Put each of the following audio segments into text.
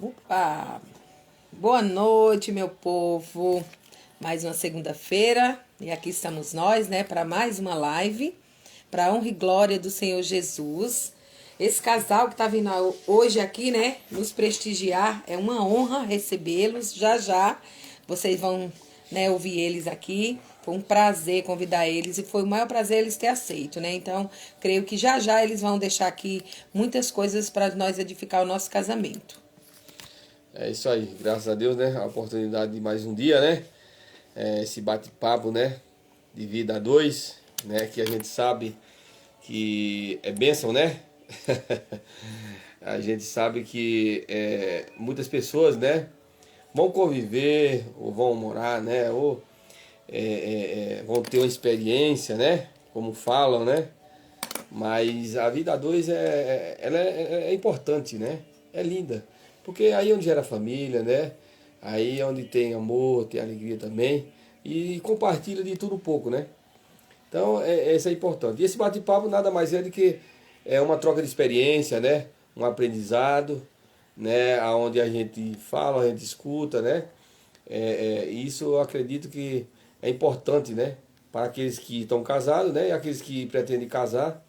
Opa! Boa noite, meu povo. Mais uma segunda-feira e aqui estamos nós, né, para mais uma live, para a honra e glória do Senhor Jesus. Esse casal que está vindo hoje aqui, né, nos prestigiar, é uma honra recebê-los. Já já vocês vão, né, ouvir eles aqui. Foi um prazer convidar eles e foi o maior prazer eles ter aceito, né? Então, creio que já já eles vão deixar aqui muitas coisas para nós edificar o nosso casamento. É isso aí, graças a Deus, né? A oportunidade de mais um dia, né? Esse bate-papo, né? De vida a dois, né? Que a gente sabe que é bênção, né? A gente sabe que muitas pessoas, né? Vão conviver, ou vão morar, né? Ou vão ter uma experiência, né? Como falam, né? Mas a vida a dois ela é importante, né? É linda. Porque aí é onde gera família, né? Aí é onde tem amor, tem alegria também. E compartilha de tudo um pouco, né? Então, isso é importante. E esse bate-papo nada mais é do que uma troca de experiência, né? Um aprendizado, né? Onde a gente fala, a gente escuta, né? Isso eu acredito que é importante, né? Para aqueles que estão casados, né? E aqueles que pretendem casar,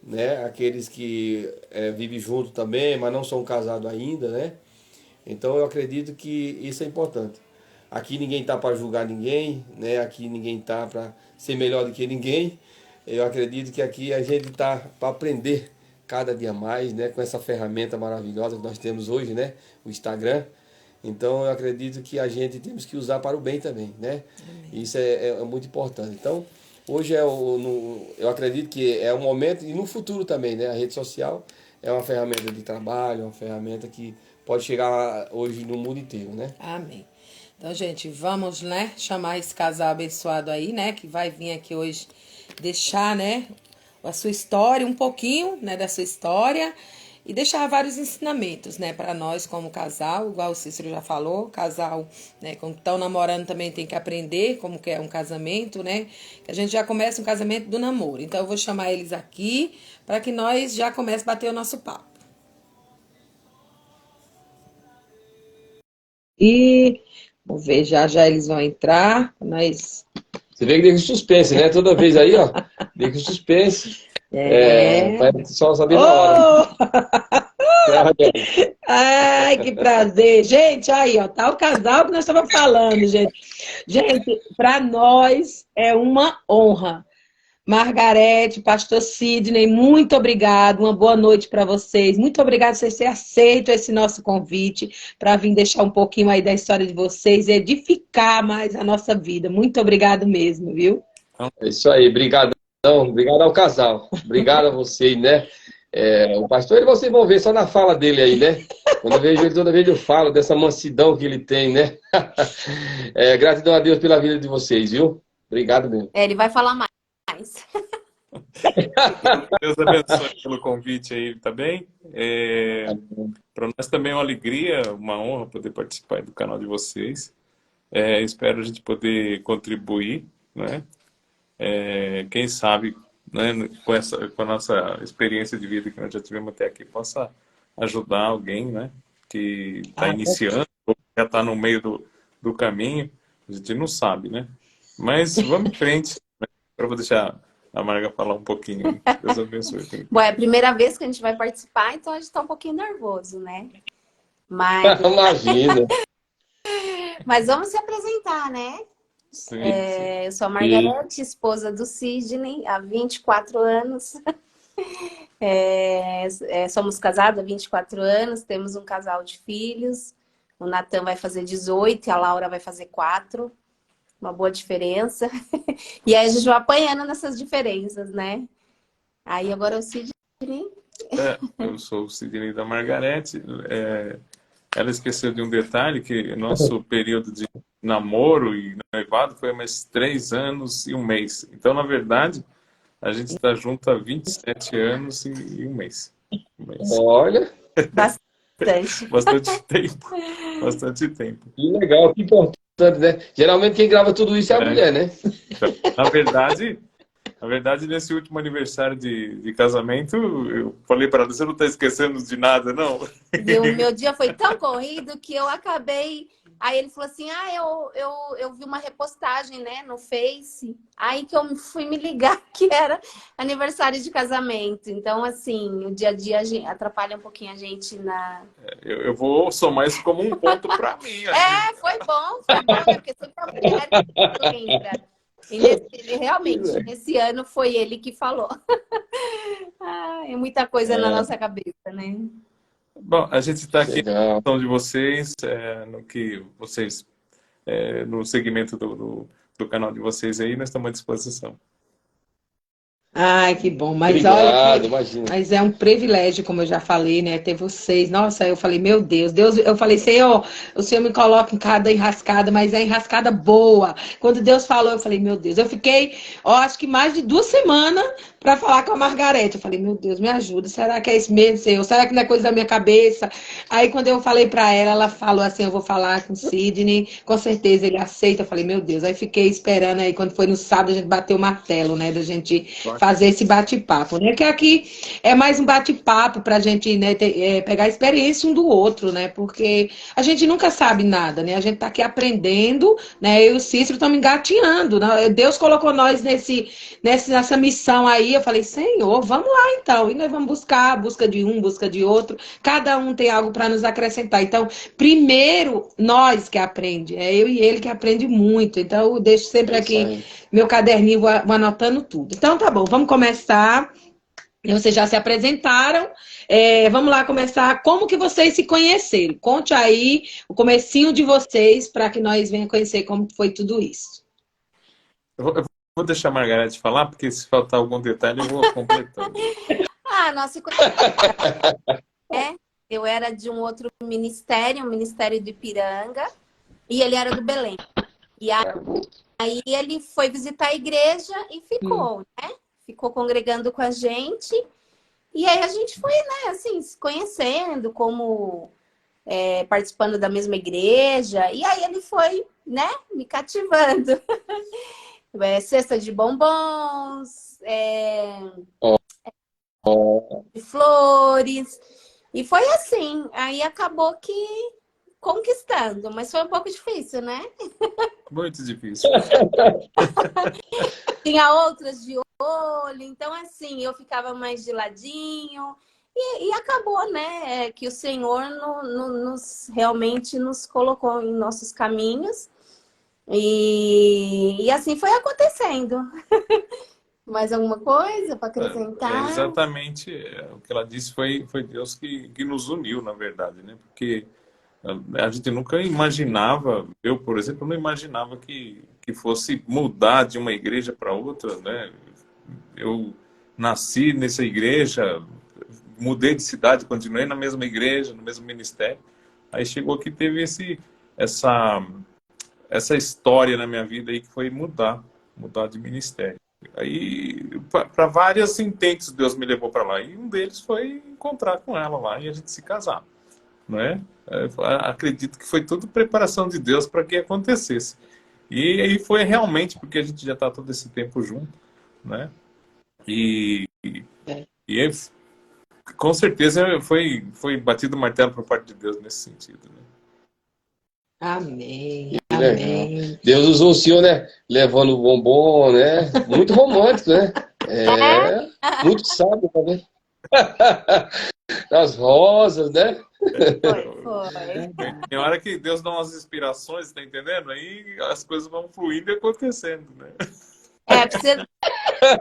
né? Aqueles que vivem junto também, mas não são casados ainda, né? Então eu acredito que isso é importante. Aqui ninguém está para julgar ninguém, né? Aqui ninguém está para ser melhor do que ninguém. Eu acredito que aqui a gente está para aprender cada dia mais, né? Com essa ferramenta maravilhosa que nós temos hoje, né? O Instagram. Então eu acredito que a gente temos que usar para o bem também, né? Amém. Isso é muito importante. Então, hoje eu acredito que é o momento, e no futuro também, né? A rede social é uma ferramenta de trabalho, uma ferramenta que pode chegar hoje no mundo inteiro, né? Amém. Então, gente, vamos, né, chamar esse casal abençoado aí, né, que vai vir aqui hoje deixar, né, a sua história, um pouquinho, né, da sua história e deixar vários ensinamentos, né, para nós como casal, igual o Cícero já falou, casal, né, quando estão namorando também tem que aprender como que é um casamento, né, que a gente já começa um casamento do namoro. Então, eu vou chamar eles aqui para que nós já comece a bater o nosso papo. E vamos ver, já já eles vão entrar, mas Você vê que deixa suspense, né? Toda vez aí, ó, deixa suspense. Vai só saber na hora. oh! Ai, que prazer. Gente, aí, ó, tá o casal que nós estávamos falando, gente. Gente, para nós é uma honra. Margarete, Pastor Sidney, muito obrigado. Uma boa noite para vocês. Muito obrigado por vocês terem aceito esse nosso convite para vir deixar um pouquinho aí da história de vocês e edificar mais a nossa vida. Muito obrigado mesmo, viu? É isso aí, obrigado. Obrigado ao casal. Obrigado a vocês, né? O pastor, vocês vão ver só na fala dele aí, né? Quando eu vejo ele, toda vez eu falo dessa mansidão que ele tem, né? Gratidão a Deus pela vida de vocês, viu? Obrigado mesmo. Ele vai falar mais. Deus abençoe pelo convite aí, tá bem? Para nós também é uma alegria, uma honra poder participar do canal de vocês. Espero a gente poder contribuir, né? Quem sabe, né, com a nossa experiência de vida que nós já tivemos até aqui, possa ajudar alguém, né, que está iniciando, ou já está no meio do caminho. A gente não sabe, né? Mas vamos em frente, né? Eu vou deixar a Marga falar um pouquinho. Deus abençoe. Bom, é a primeira vez que a gente vai participar, então a gente está um pouquinho nervoso, né? Mas Imagina. vamos se apresentar, né? Sim, Eu sou a Margarete, esposa do Sidney, há 24 anos. Somos casados há 24 anos, temos um casal de filhos. O Natan vai fazer 18 e a Laura vai fazer 4. Uma boa diferença. E aí a gente vai apanhando nessas diferenças, né? Aí agora o Sidney. eu sou o Sidney da Margarete. Ela esqueceu de um detalhe, que nosso período de namoro e noivado foi mais 3 anos e 1 mês. Então, na verdade, a gente está junto há 27 anos e 1 mês. Olha, Bastante tempo. Bastante tempo. que legal, que importante, né? Geralmente quem grava tudo isso é a mulher, né? Então, na verdade, Na verdade, nesse último aniversário de casamento, eu falei para ela, você não está esquecendo de nada, não? E o meu dia foi tão corrido que eu acabei. Aí ele falou assim: eu vi uma repostagem, né, no Face. Aí que eu fui me ligar que era aniversário de casamento. Então, assim, o dia a dia atrapalha um pouquinho a gente na. Eu vou somar isso como um ponto para mim. Foi bom, né? Porque sempre a mulher que lembra. Realmente, nesse ano foi ele que falou. É muita coisa na nossa cabeça, né? Bom, a gente está aqui na Legal. questão de vocês, no que vocês, no segmento do canal de vocês aí, nós estamos à disposição. Ai, que bom. Mas Obrigado, olha, imagina. mas é um privilégio, como eu já falei, né? Ter vocês. Nossa, eu falei, meu Deus, eu falei, Senhor, o Senhor me coloca em cada enrascada, mas é enrascada boa. Quando Deus falou, eu falei, meu Deus, eu fiquei, acho que mais de 2 semanas para falar com a Margarete. Eu falei, meu Deus, me ajuda. Será que é isso mesmo, Senhor? Será que não é coisa da minha cabeça? Aí, quando eu falei para ela, ela falou assim, eu vou falar com o Sidney, com certeza ele aceita. Eu falei, meu Deus. Aí fiquei esperando aí, quando foi no sábado, a gente bateu o martelo, né? Da gente fazer esse bate-papo, né? Que aqui é mais um bate-papo para a gente, né, pegar a experiência um do outro, né? Porque a gente nunca sabe nada, né? A gente está aqui aprendendo, né? Eu e o Cícero estamos engateando, né? Deus colocou nós nessa missão aí. Eu falei, Senhor, vamos lá então. E nós vamos busca de um, busca de outro. Cada um tem algo para nos acrescentar. Então, primeiro, nós que aprende. É eu e ele que aprende muito. Então, eu deixo sempre aqui meu caderninho, vou anotando tudo. Então, tá bom, vamos começar. Vocês já se apresentaram. Vamos lá começar. Como que vocês se conheceram? Conte aí o comecinho de vocês para que nós venhamos conhecer como foi tudo isso. Eu vou deixar a Margarete falar, porque se faltar algum detalhe eu vou completando. Nossa, eu era de um outro ministério, um ministério de Ipiranga, e ele era do Belém. E aí ele foi visitar a igreja e ficou, né? Ficou congregando com a gente. E aí a gente foi, né, assim, se conhecendo, como participando da mesma igreja. E aí ele foi, né, me cativando. Cesta de bombons, de flores. E foi assim. Aí acabou que conquistando, mas foi um pouco difícil, né? Muito difícil. Tinha outras de olho, então assim, eu ficava mais de ladinho. E acabou, né? Que o Senhor realmente nos colocou em nossos caminhos. E assim foi acontecendo. Mais alguma coisa para acrescentar? Exatamente o que ela disse foi Deus que nos uniu, na verdade, né? Porque a gente nunca imaginava, eu, por exemplo, não imaginava que fosse mudar de uma igreja para outra, né? Eu nasci nessa igreja, mudei de cidade, continuei na mesma igreja, no mesmo ministério. Aí chegou que teve essa história na minha vida aí que foi mudar de ministério. Aí, para vários intentos, Deus me levou para lá. E um deles foi encontrar com ela lá e a gente se casar. Não é? Acredito que foi tudo preparação de Deus para que acontecesse. E aí foi realmente porque a gente já está todo esse tempo junto, né? E aí, com certeza foi batido o martelo por parte de Deus nesse sentido, né? Amém. Amém. Deus usou o senhor, né? Levando o bombom, né? Muito romântico, né? Muito sábio também. As rosas, né? Foi. Tem hora que Deus dá umas inspirações, tá entendendo? Aí as coisas vão fluindo e acontecendo, né? Precisa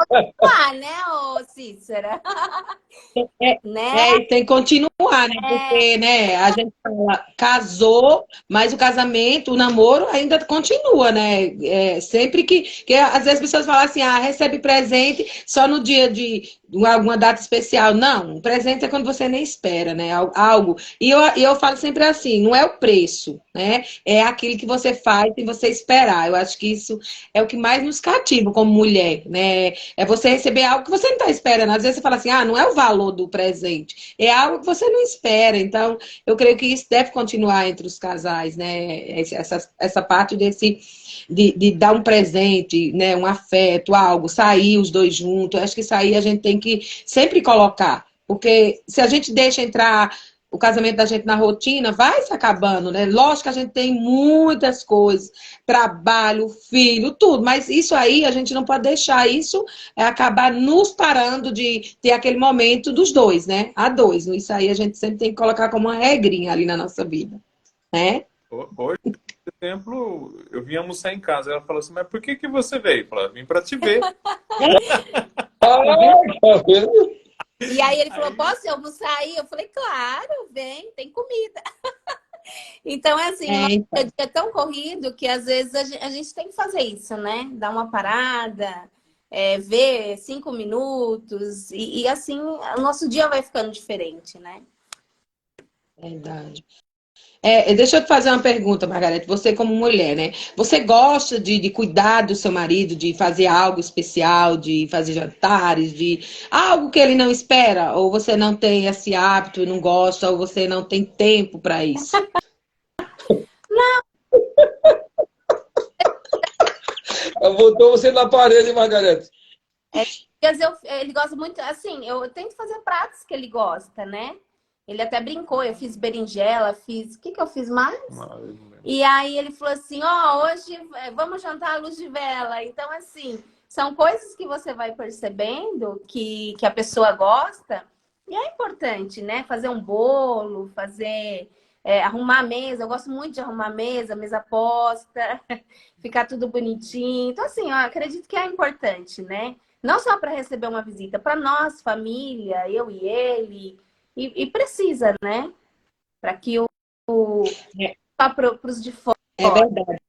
continuar, né, ô Cícera? Né? Tem que continuar, né? Porque, né, a gente fala, casou, mas o casamento, o namoro ainda continua, né? Sempre que às vezes as pessoas falam assim, recebe presente só no dia de alguma data especial. Não, um presente é quando você nem espera, né? Algo. E eu falo sempre assim, não é o preço, né? É aquilo que você faz sem você esperar. Eu acho que isso é o que mais nos cativa como mulher, né? É você receber algo que você não está esperando. Às vezes você fala assim, não é o valor do presente, é algo que você não espera. Então, eu creio que isso deve continuar entre os casais, né? Essa parte de dar um presente, né? Um afeto, algo, sair os dois juntos. Eu acho que isso aí a gente tem que sempre colocar. Porque se a gente deixa entrar o casamento da gente na rotina, vai se acabando, né? Lógico que a gente tem muitas coisas, trabalho, filho, tudo, mas isso aí a gente não pode deixar isso acabar nos parando de ter aquele momento dos dois, né? A dois. Isso aí a gente sempre tem que colocar como uma regrinha ali na nossa vida, né? Hoje, por exemplo, eu vim almoçar em casa. Ela falou assim, mas por que você veio? Eu falei, vim para te ver. Tá vendo? E aí ele falou, posso almoçar aí? Eu falei, claro, vem, tem comida. Então, é assim, o nosso Então. dia é tão corrido que às vezes a gente tem que fazer isso, né? Dar uma parada, ver 5 minutos e assim o nosso dia vai ficando diferente, né? Verdade. Deixa eu te fazer uma pergunta, Margarete. Você, como mulher, né? Você gosta de cuidar do seu marido, de fazer algo especial, de fazer jantares, de algo que ele não espera? Ou você não tem esse hábito, não gosta, ou você não tem tempo para isso? Botou você na parede, Margarete. Ele gosta muito, assim, eu tento fazer pratos que ele gosta, né? Ele até brincou, eu fiz berinjela, o que eu fiz mais? E aí ele falou assim, hoje vamos jantar à luz de vela. Então, assim, são coisas que você vai percebendo que a pessoa gosta. E é importante, né? Fazer um bolo, arrumar a mesa. Eu gosto muito de arrumar a mesa posta, ficar tudo bonitinho. Então, assim, eu acredito que é importante, né? Não só para receber uma visita, para nós, família, eu e ele. E precisa, né? Para que para os de fora. É verdade.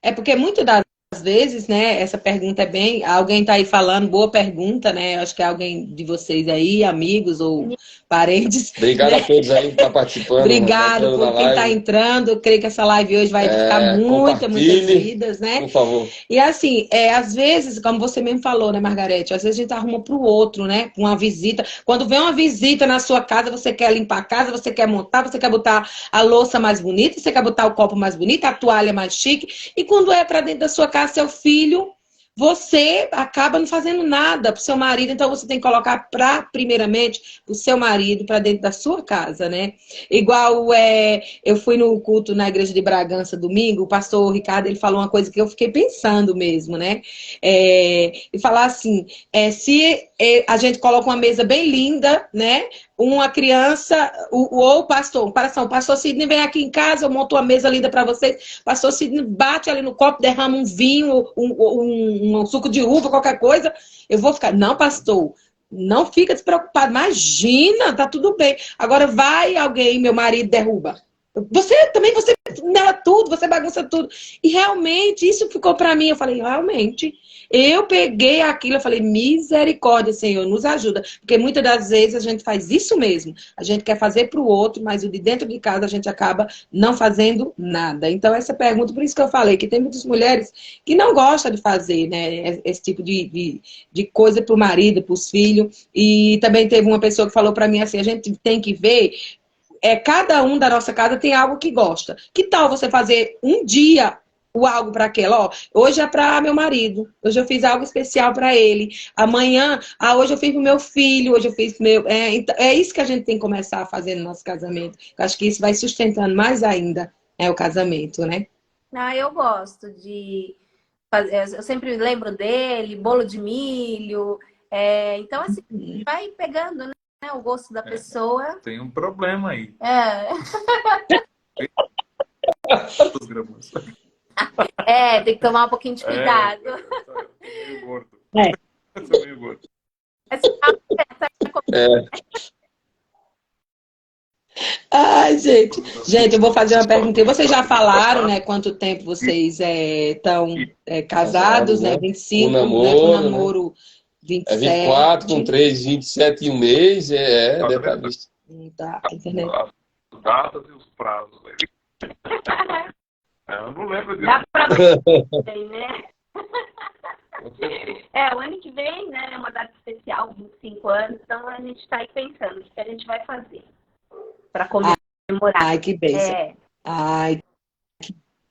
É porque muitas das vezes, né, essa pergunta é bem... Alguém está aí falando, boa pergunta, né? Acho que é alguém de vocês aí, amigos ou parentes. Obrigado, né? a todos aí que estão participando. Obrigado entrando na por quem está live. entrando. Eu creio que essa live hoje vai edificar muitas Compartilhe, vidas, né? por favor. E assim, às vezes, como você mesmo falou, né, Margarete? Às vezes a gente arruma para o outro, né? Uma visita. Quando vem uma visita na sua casa, você quer limpar a casa, você quer montar, você quer botar a louça mais bonita, você quer botar o copo mais bonito, a toalha mais chique. E quando é para dentro da sua casa, seu filho, você acaba não fazendo nada para o seu marido. Então você tem que colocar primeiramente o seu marido para dentro da sua casa, né? Igual eu fui no culto na igreja de Bragança domingo, o pastor Ricardo, ele falou uma coisa que eu fiquei pensando mesmo, né? E falar assim, se a gente coloca uma mesa bem linda, né? Uma criança, ou o pastor, comparação, o pastor Sidney vem aqui em casa, eu monto uma mesa linda para vocês, o pastor Sidney bate ali no copo, derrama um vinho, um suco de uva, qualquer coisa, eu vou ficar, não, pastor, não fica despreocupado, imagina, tá tudo bem. Agora vai alguém, meu marido derruba. Você nela tudo, você bagunça tudo. E realmente, isso ficou para mim. Eu falei, realmente, eu peguei aquilo, eu falei, misericórdia, Senhor, nos ajuda. Porque muitas das vezes a gente faz isso mesmo. A gente quer fazer para o outro, mas o de dentro de casa a gente acaba não fazendo nada. Então, essa pergunta, por isso que eu falei, que tem muitas mulheres que não gostam de fazer, né, esse tipo de coisa para o marido, para os filhos. E também teve uma pessoa que falou para mim assim, a gente tem que ver cada um da nossa casa tem algo que gosta. Que tal você fazer um dia o algo para aquela? Hoje é para meu marido. Hoje eu fiz algo especial para ele. Amanhã, hoje eu fiz para o meu filho. Hoje eu fiz pro meu. Então, é isso que a gente tem que começar a fazer no nosso casamento. Eu acho que isso vai sustentando mais ainda o casamento, né? Eu gosto de fazer. Eu sempre lembro dele, bolo de milho. Então, assim, vai pegando, né? O gosto da pessoa. Tem um problema aí. Tem que tomar um pouquinho de cuidado. Eu tô meio gordo. É. Eu tô meio gordo. Ai, gente. Gente, eu vou fazer uma pergunta. Vocês já falaram, né? Quanto tempo vocês estão casados, né? 25, o namoro, né? Com namoro 27. 24, com 3, 27 e um mês. Detalhista. Tá, entendeu? As datas e os prazos. Eu não lembro disso. Dá pra ver, né? O ano que vem, né, é uma data especial, 25 anos, então a gente está aí pensando o que a gente vai fazer para comemorar. Ai, que bênção. Ai,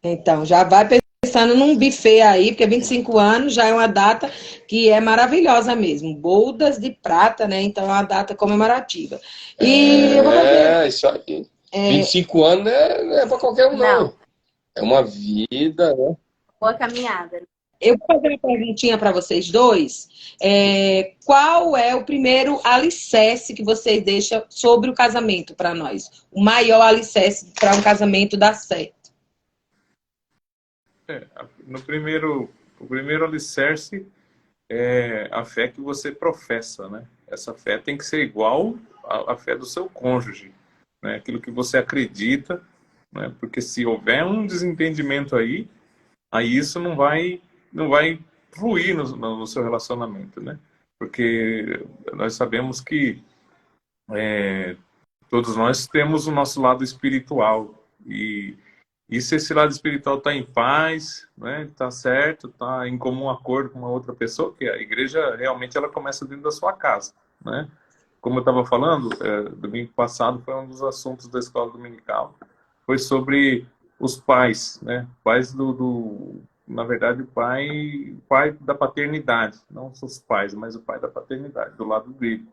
então, já vai pensando num buffet aí, porque 25 anos já é uma data que é maravilhosa mesmo. Bodas de prata, né? Então é uma data comemorativa. E eu vou fazer. Isso aí. 25 anos não é para qualquer um, não. É uma vida, né? Boa caminhada. Eu vou fazer uma perguntinha para vocês dois. Qual é o primeiro alicerce que vocês deixam sobre o casamento para nós? O maior alicerce para um casamento dar certo? O primeiro alicerce é a fé que você professa, né? Essa fé tem que ser igual à fé do seu cônjuge, né? Aquilo que você acredita, né? Porque se houver um desentendimento aí isso não vai fluir no seu relacionamento, né? Porque nós sabemos que todos nós temos o nosso lado espiritual e se esse lado espiritual está em paz, né, está certo, está em comum acordo com uma outra pessoa, que a igreja realmente ela começa dentro da sua casa, né? Como eu estava falando, domingo passado foi um dos assuntos da escola dominical, foi sobre os pais, né? Pais na verdade, o pai da paternidade, não os pais, mas o pai da paternidade, do lado dele.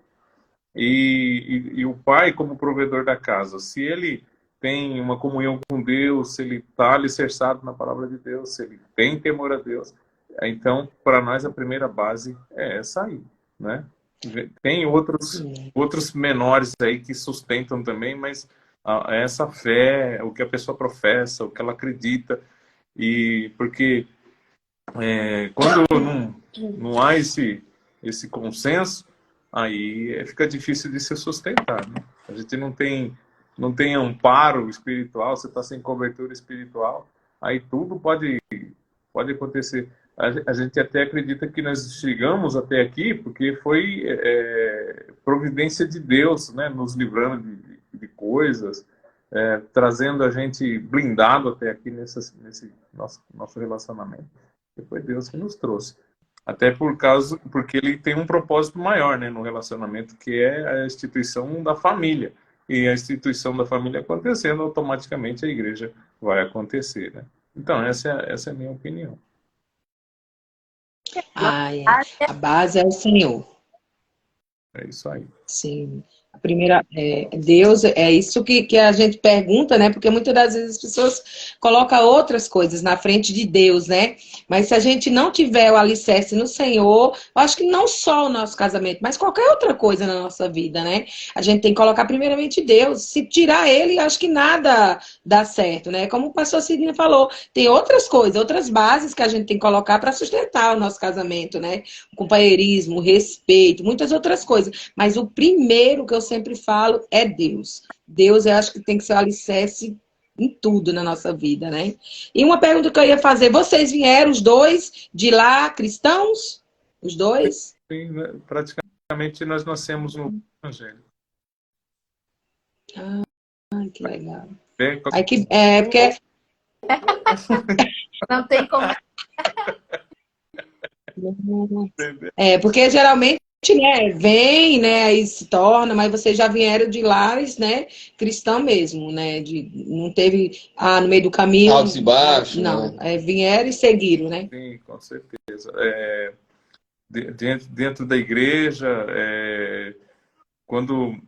E o pai como provedor da casa, se ele tem uma comunhão com Deus, se ele está alicerçado na palavra de Deus, se ele tem temor a Deus, então, para nós, a primeira base é essa aí, né? Tem outros menores aí que sustentam também, mas essa fé, o que a pessoa professa, o que ela acredita, e porque quando não há esse consenso, aí fica difícil de se sustentar, né? A gente não tem amparo espiritual, você está sem cobertura espiritual, aí tudo pode acontecer. A gente até acredita que nós chegamos até aqui porque foi providência de Deus, né? Nos livrando de coisas, trazendo a gente blindado até aqui nesse nosso relacionamento. E foi Deus que nos trouxe. Até porque ele tem um propósito maior, né, no relacionamento, que é a instituição da família. E a instituição da família acontecendo, automaticamente a igreja vai acontecer, né? Então, essa é a minha opinião. A base é o Senhor. É isso aí. Sim. A primeira, Deus, é isso que a gente pergunta, né? Porque muitas das vezes as pessoas colocam outras coisas na frente de Deus, né? Mas se a gente não tiver o alicerce no Senhor, eu acho que não só o nosso casamento, mas qualquer outra coisa na nossa vida, né? A gente tem que colocar primeiramente Deus. Se tirar ele, acho que nada dá certo, né? Como o pastor Sidney falou, tem outras coisas, outras bases que a gente tem que colocar para sustentar o nosso casamento, né? O companheirismo, o respeito, muitas outras coisas. Mas o primeiro que eu sempre falo é Deus. Deus, eu acho que tem que ser o alicerce em tudo na nossa vida, né? E uma pergunta que eu ia fazer, vocês vieram os dois de lá cristãos? Os dois? Sim, né? Praticamente nós nascemos no Evangelho. Que legal. Porque Não tem como. Porque geralmente, né, vem, né, aí se torna, mas vocês já vieram de lares, né, cristão mesmo, né, não teve, no meio do caminho... Altos e baixos, não, né? Vieram e seguiram, né? Sim, com certeza. Dentro da igreja, quando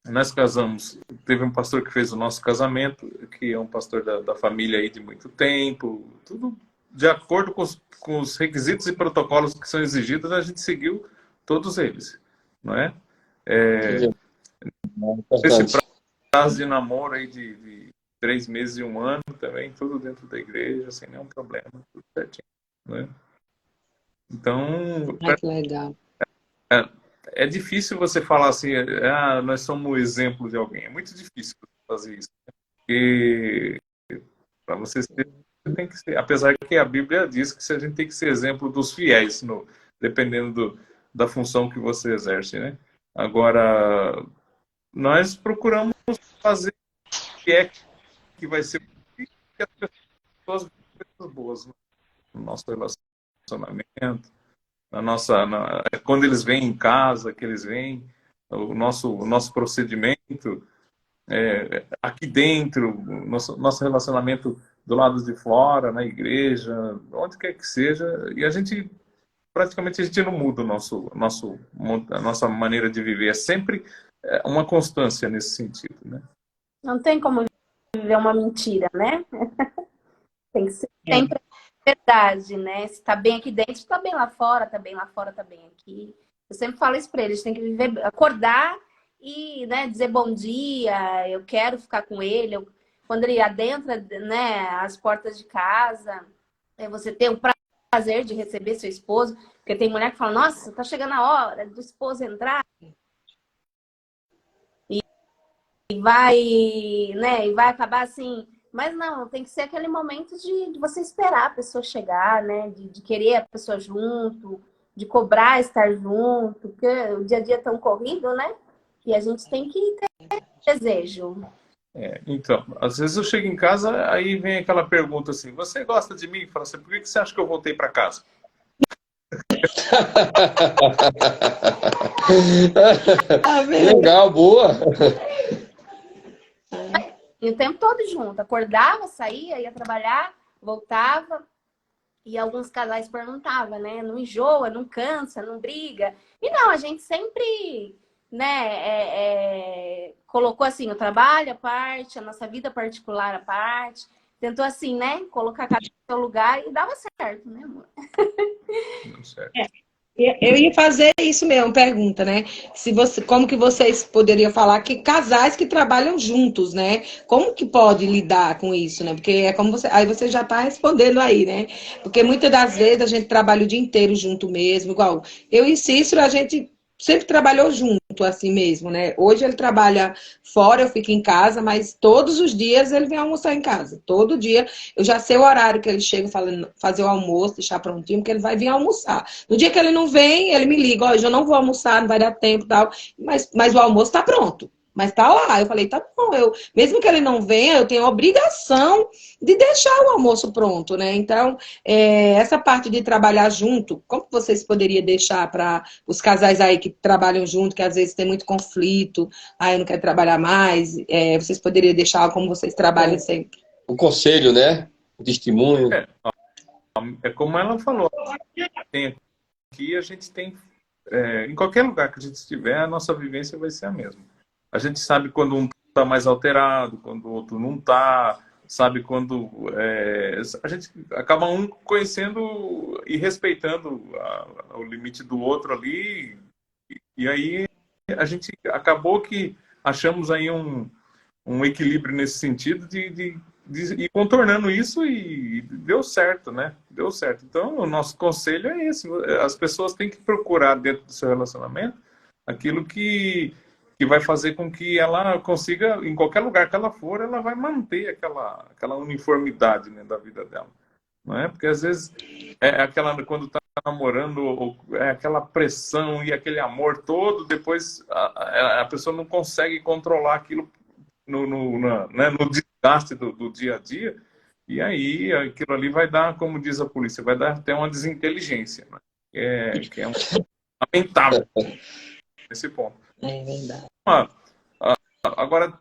nós casamos, teve um pastor que fez o nosso casamento, que é um pastor da família aí de muito tempo, tudo de acordo com os requisitos e protocolos que são exigidos, a gente seguiu todos eles, não é? Esse prazo de namoro aí de 3 meses e 1 ano também, tudo dentro da igreja, sem nenhum problema, tudo certinho, né? Então, Que legal. é difícil você falar assim, nós somos um exemplo de alguém. É muito difícil fazer isso. Porque para você ser, você tem que ser. Apesar que a Bíblia diz que a gente tem que ser exemplo dos fiéis, dependendo da função que você exerce, né? Agora, nós procuramos fazer o que vai ser que as pessoas vejam coisas boas no nosso relacionamento. relacionamento, quando eles vêm em casa, que eles vêm, o nosso procedimento aqui dentro, nosso relacionamento do lado de fora, na igreja, onde quer que seja, e praticamente a gente não muda a nossa maneira de viver, é sempre uma constância nesse sentido, né? Não tem como viver uma mentira, né? Tem que ser É. sempre verdade, né? Se tá bem aqui dentro, tá bem lá fora, tá bem lá fora, tá bem aqui. Eu sempre falo isso pra eles, tem que viver, acordar e, né, dizer bom dia, eu quero ficar com ele. Quando ele adentra, né, as portas de casa, você tem o prazer de receber seu esposo, porque tem mulher que fala, nossa, tá chegando a hora do esposo entrar e vai, né, e vai acabar assim. Mas não, tem que ser aquele momento de você esperar a pessoa chegar, né? De querer a pessoa junto, de cobrar estar junto, porque o dia a dia é tão corrido, né? E a gente tem que ter desejo. Então, às vezes eu chego em casa, aí vem aquela pergunta assim, você gosta de mim? Fala assim, por que você acha que eu voltei para casa? Legal, boa. E o tempo todo junto. Acordava, saía, ia trabalhar, voltava. E alguns casais perguntavam, né? Não enjoa, não cansa, não briga. E não, a gente sempre, né, colocou assim, o trabalho à parte, a nossa vida particular à parte. Tentou assim, né? Colocar cada um no seu lugar e dava certo, né, amor? Não sei. Eu ia fazer isso mesmo, pergunta, né? Como que vocês poderiam falar que casais que trabalham juntos, né? Como que pode lidar com isso, né? Porque é como aí você já está respondendo aí, né? Porque muitas das vezes a gente trabalha o dia inteiro junto mesmo, igual eu e Cícero, a gente sempre trabalhou junto, assim mesmo, né? Hoje ele trabalha fora, eu fico em casa, mas todos os dias ele vem almoçar em casa. Todo dia eu já sei o horário que ele chega fazer o almoço, deixar prontinho, porque ele vai vir almoçar. No dia que ele não vem, ele me liga, ó, hoje eu não vou almoçar, não vai dar tempo e tal, mas o almoço tá pronto. Mas tá lá. Eu falei, tá bom, mesmo que ele não venha, eu tenho a obrigação de deixar o almoço pronto, né? Então, essa parte de trabalhar junto, como vocês poderiam deixar para os casais aí que trabalham junto, que às vezes tem muito conflito, eu não quero trabalhar mais, vocês poderiam deixar como vocês trabalham sempre? O conselho, né? O testemunho. É como ela falou, aqui a gente tem, em qualquer lugar que a gente estiver, a nossa vivência vai ser a mesma. A gente sabe quando um está mais alterado, quando o outro não está, sabe quando a gente acaba um conhecendo e respeitando o limite do outro ali, e aí a gente acabou que achamos aí um equilíbrio nesse sentido de ir contornando isso e deu certo, né? Deu certo. Então, o nosso conselho é esse. As pessoas têm que procurar dentro do seu relacionamento aquilo que vai fazer com que ela consiga, em qualquer lugar que ela for, ela vai manter aquela uniformidade, né, da vida dela. Não é? Porque às vezes quando está namorando, é aquela pressão e aquele amor todo, depois a pessoa não consegue controlar aquilo no desgaste do dia a dia, e aí aquilo ali vai dar, como diz a polícia, vai dar até uma desinteligência, né? Que é lamentável nesse ponto. É verdade. Agora,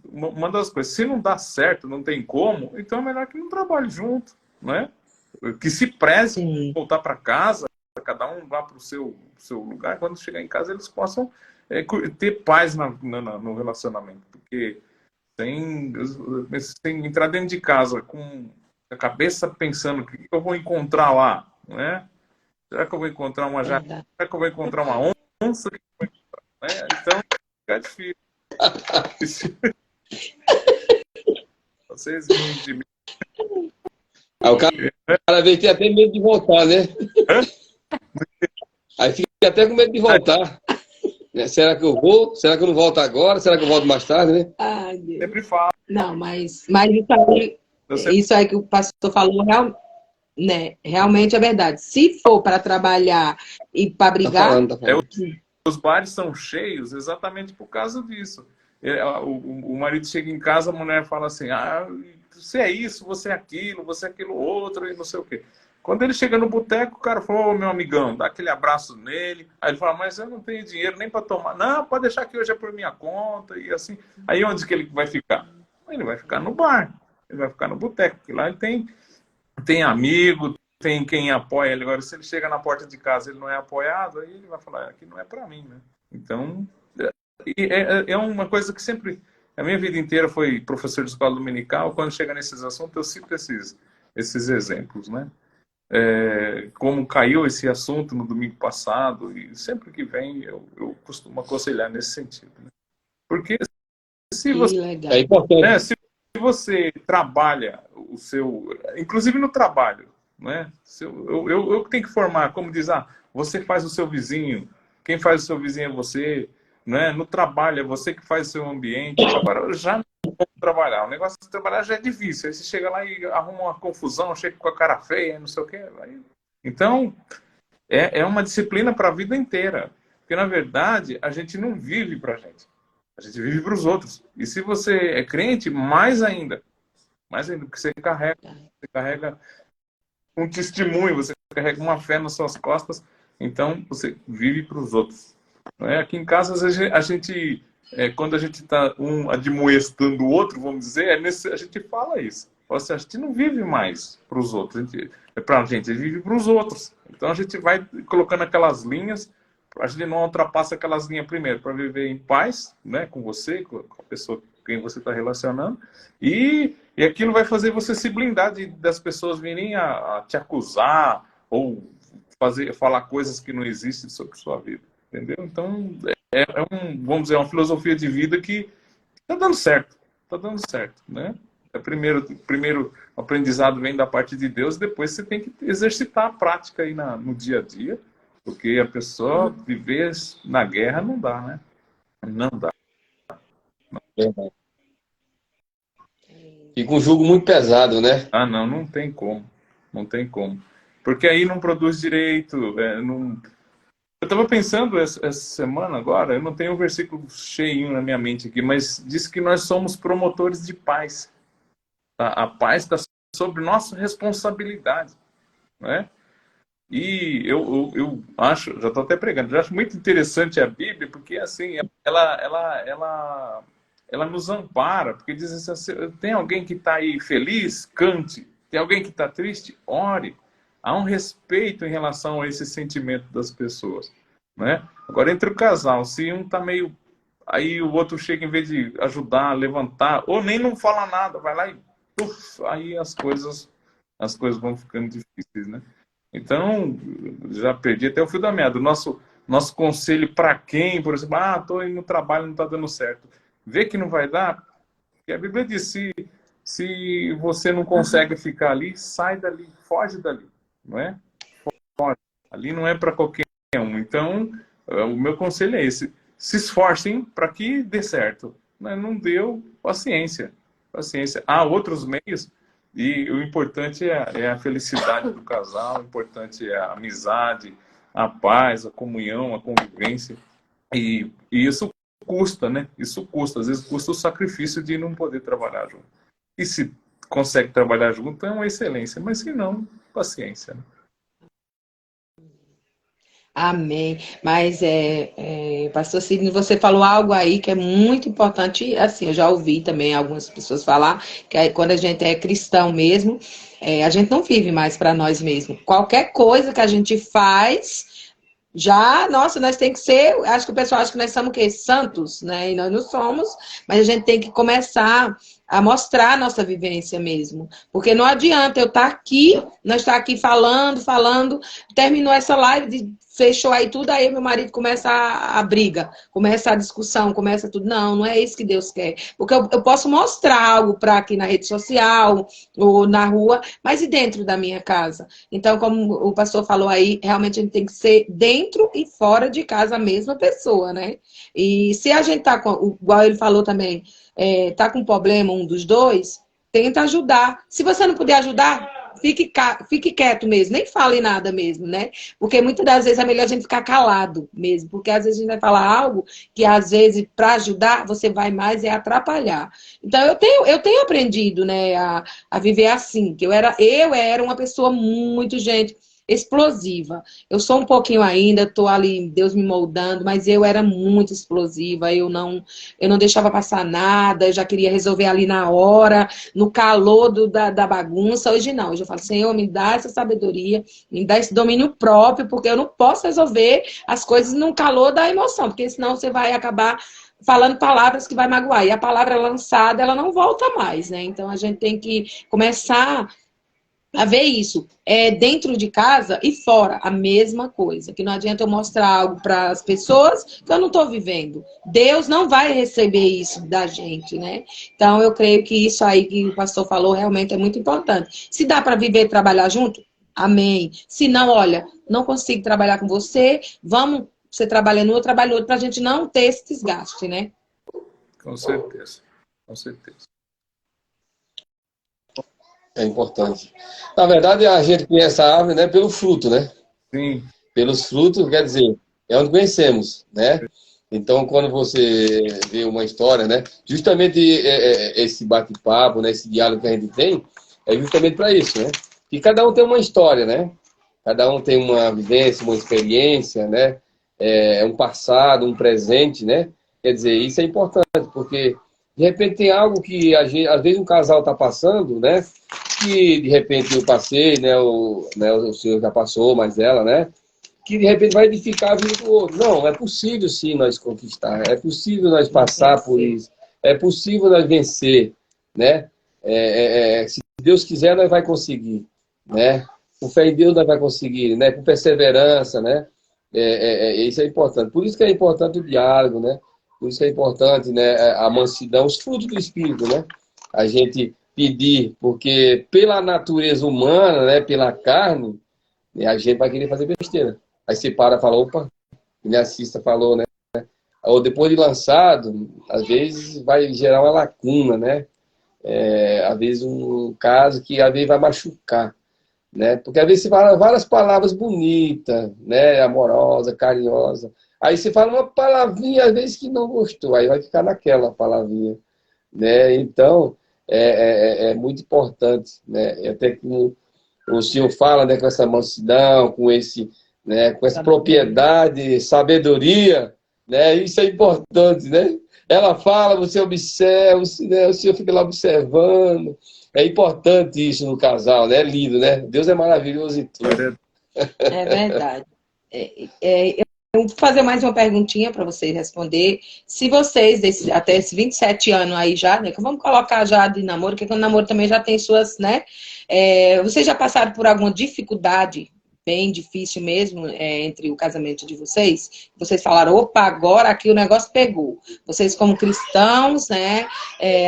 uma das coisas, se não dá certo, não tem como, então é melhor que não trabalhe junto, né? Que se preze voltar para casa, cada um vá para o seu lugar, quando chegar em casa eles possam ter paz no relacionamento, porque sem entrar dentro de casa com a cabeça pensando o que eu vou encontrar lá, né? Será que eu vou encontrar uma jacaré? Será que eu vou encontrar uma onça? Né? Então, fica difícil. Vocês riem de mim. O cara vem ter até medo de voltar, né? Aí fica até com medo de voltar. Será que eu vou? Será que eu não volto agora? Será que eu volto mais tarde, né? Ai, Deus. Sempre falo. Não, mas isso aí que o pastor falou, né, realmente é verdade. Se for para trabalhar e para brigar... Tá falando. Os bares são cheios exatamente por causa disso. O marido chega em casa, a mulher fala assim, você é isso, você é aquilo outro, e não sei o quê. Quando ele chega no boteco, o cara falou, ô meu amigão, dá aquele abraço nele. Aí ele fala, mas eu não tenho dinheiro nem para tomar. Não, pode deixar que hoje é por minha conta e assim. Aí onde que ele vai ficar? Ele vai ficar no bar, ele vai ficar no boteco, porque lá ele tem amigo, tem quem apoia ele. Agora, se ele chega na porta de casa e ele não é apoiado, aí ele vai falar, aqui não é para mim, né? Então, é uma coisa que sempre... A minha vida inteira foi professor de escola dominical. Quando chega nesses assuntos, eu cito esses exemplos, né? Como caiu esse assunto no domingo passado, e sempre que vem eu costumo aconselhar nesse sentido, né? Porque se você, é importante. se você trabalha o seu... Inclusive no trabalho, né? Eu tenho que formar, como diz, você faz o seu vizinho, quem faz o seu vizinho é você, né? No trabalho é você que faz o seu ambiente. Agora, já não vou trabalhar. O negócio de trabalhar já é difícil. Aí você chega lá e arruma uma confusão, chega com a cara feia, não sei o quê. Então, é uma disciplina para a vida inteira. Porque, na verdade, a gente não vive para a gente. A gente vive para os outros. E se você é crente, mais ainda. Mais ainda, porque você carrega um testemunho, você carrega uma fé nas suas costas. Então, você vive para os outros. Aqui em casa, às vezes, a gente, quando a gente está admoestando o outro, vamos dizer, a gente fala isso. Ou seja, a gente não vive mais para os outros, a gente vive para os outros. Então a gente vai colocando aquelas linhas, a gente não ultrapassa aquelas linhas primeiro, para viver em paz, né, com você, com a pessoa com quem você está relacionando, e aquilo vai fazer você se blindar das pessoas virem a te acusar, ou falar coisas que não existem sobre sua vida. Entendeu? Então, vamos dizer, uma filosofia de vida que está dando certo. Está dando certo, né? Primeiro o aprendizado vem da parte de Deus, depois você tem que exercitar a prática aí no dia a dia, porque a pessoa viver na guerra não dá, né? Não dá. Fica um jugo muito pesado, né? Não tem como. Não tem como. Porque aí não produz direito, não... Eu estava pensando essa semana agora, eu não tenho um versículo cheio na minha mente aqui, mas diz que nós somos promotores de paz. A paz está sobre nossa responsabilidade, né? E eu acho, já estou até pregando, já acho muito interessante a Bíblia, porque assim, ela nos ampara, porque diz assim, tem alguém que está aí feliz, cante, tem alguém que está triste, ore. Há um respeito em relação a esse sentimento das pessoas, né? Agora, entre o casal, se um está meio... Aí o outro chega, em vez de ajudar, levantar, ou nem não fala nada, vai lá e... aí as coisas vão ficando difíceis, né? Então, já perdi até o fio da meada. Nosso conselho para quem, por exemplo, estou indo no trabalho, não está dando certo. Vê que não vai dar, porque a Bíblia diz, se você não consegue ficar ali, sai dali, foge dali. Não é? Ali não é para qualquer um. Então, o meu conselho é esse. Se esforcem para que dê certo. Não deu, paciência. Paciência. Há outros meios, e o importante é a felicidade do casal, o importante é a amizade, a paz, a comunhão, a convivência. E isso custa, né? Isso custa. Às vezes custa o sacrifício de não poder trabalhar junto. E se consegue trabalhar junto, é uma excelência. Mas se não, paciência, né? Amém. Mas, pastor Sidney, você falou algo aí que é muito importante. Assim, eu já ouvi também algumas pessoas falar que quando a gente é cristão mesmo, a gente não vive mais para nós mesmos. Qualquer coisa que a gente faz, nossa, nós tem que ser... Acho que o pessoal acha que nós somos o quê? Santos, né? E nós não somos, mas a gente tem que começar a mostrar a nossa vivência mesmo. Porque não adianta eu estar aqui, nós estar aqui falando, terminou essa live, fechou aí tudo, aí meu marido começa a briga, começa a discussão, começa tudo. Não é isso que Deus quer. Porque eu posso mostrar algo para aqui na rede social ou na rua, mas e dentro da minha casa? Então, como o pastor falou aí, realmente a gente tem que ser dentro e fora de casa a mesma pessoa, né? E se a gente tá com, igual ele falou também, tá com problema um dos dois, tenta ajudar. Se você não puder ajudar, fique quieto mesmo, nem fale nada mesmo, né? Porque muitas das vezes é melhor a gente ficar calado mesmo, porque às vezes a gente vai falar algo que às vezes para ajudar você vai mais é atrapalhar. Então eu tenho aprendido, né, a viver assim, que eu era uma pessoa muito, gente, explosiva. Eu sou um pouquinho ainda, tô ali, Deus me moldando, mas eu era muito explosiva, eu não deixava passar nada, eu já queria resolver ali na hora, no calor da bagunça. Hoje não, hoje eu falo, Senhor, me dá essa sabedoria, me dá esse domínio próprio, porque eu não posso resolver as coisas no calor da emoção, porque senão você vai acabar falando palavras que vai magoar. E a palavra lançada, ela não volta mais, né? Então a gente tem que começar a ver isso dentro de casa e fora, a mesma coisa. Que não adianta eu mostrar algo para as pessoas que eu não estou vivendo. Deus não vai receber isso da gente, né? Então, eu creio que isso aí que o pastor falou realmente é muito importante. Se dá para viver e trabalhar junto, amém. Se não, olha, não consigo trabalhar com você, vamos, você trabalha no outro, trabalho no outro, para a gente não ter esse desgaste, né? Com certeza, com certeza. É importante. Na verdade, a gente conhece a árvore, né, pelo fruto, né? Sim, Pelos frutos, quer dizer, é onde conhecemos, né? Então, quando você vê uma história, né? Justamente esse bate-papo, né? Esse diálogo que a gente tem, é justamente para isso, né? E cada um tem uma história, né? Cada um tem uma vivência, uma experiência, né? Um passado, um presente, né? Quer dizer, isso é importante, porque de repente tem algo que às vezes um casal está passando, né? Que de repente eu passei, né? O senhor já passou, mas ela, né? Que de repente vai edificar a vida do outro. Não, é possível sim nós conquistar, é possível nós passar por isso, é possível nós vencer, né? Se Deus quiser, nós vai conseguir, né? Com fé em Deus nós vai conseguir, né? Com perseverança, né? Isso é importante. Por isso que é importante o diálogo, né? Por isso que é importante, né? A mansidão, os frutos do Espírito, né? A gente pedir, porque pela natureza humana, né? Pela carne, a gente vai querer fazer besteira. Aí você para e fala, opa, o assista falou, né? Ou depois de lançado, às vezes vai gerar uma lacuna, né? Às vezes um caso que às vezes vai machucar, né? Porque às vezes você fala várias palavras bonitas, né? Amorosa, carinhosa. Aí você fala uma palavrinha, às vezes, que não gostou. Aí vai ficar naquela palavrinha, né? Então, é muito importante, né? Até que o senhor fala, né, com essa mansidão, com esse, né, com essa propriedade, sabedoria, né? Isso é importante, né? Ela fala, você observa, né, o senhor fica lá observando. É importante isso no casal, né? É lindo, né? Deus é maravilhoso em tudo. É verdade. Eu vou fazer mais uma perguntinha para vocês responder. Se vocês, até esses 27 anos aí já, né? Que vamos colocar já de namoro, porque o namoro também já tem suas, né? Vocês já passaram por alguma dificuldade bem difícil mesmo entre o casamento de vocês? Vocês falaram, opa, agora aqui o negócio pegou. Vocês como cristãos, né?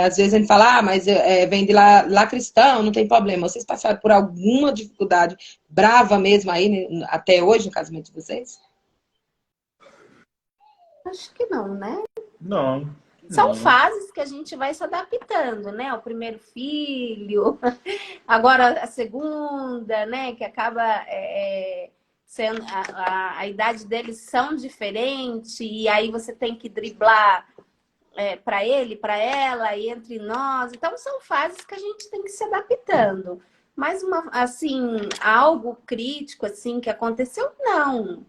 Às vezes a gente fala, mas vem de lá cristão, não tem problema. Vocês passaram por alguma dificuldade brava mesmo aí, né, até hoje no casamento de vocês? Acho que não, né? não. São fases que a gente vai se adaptando, né? O primeiro filho, agora a segunda, né? Que acaba sendo a idade deles são diferente e aí você tem que driblar para ele, para ela e entre nós. Então são fases que a gente tem que se adaptando. Mas assim, algo crítico assim que aconteceu, não.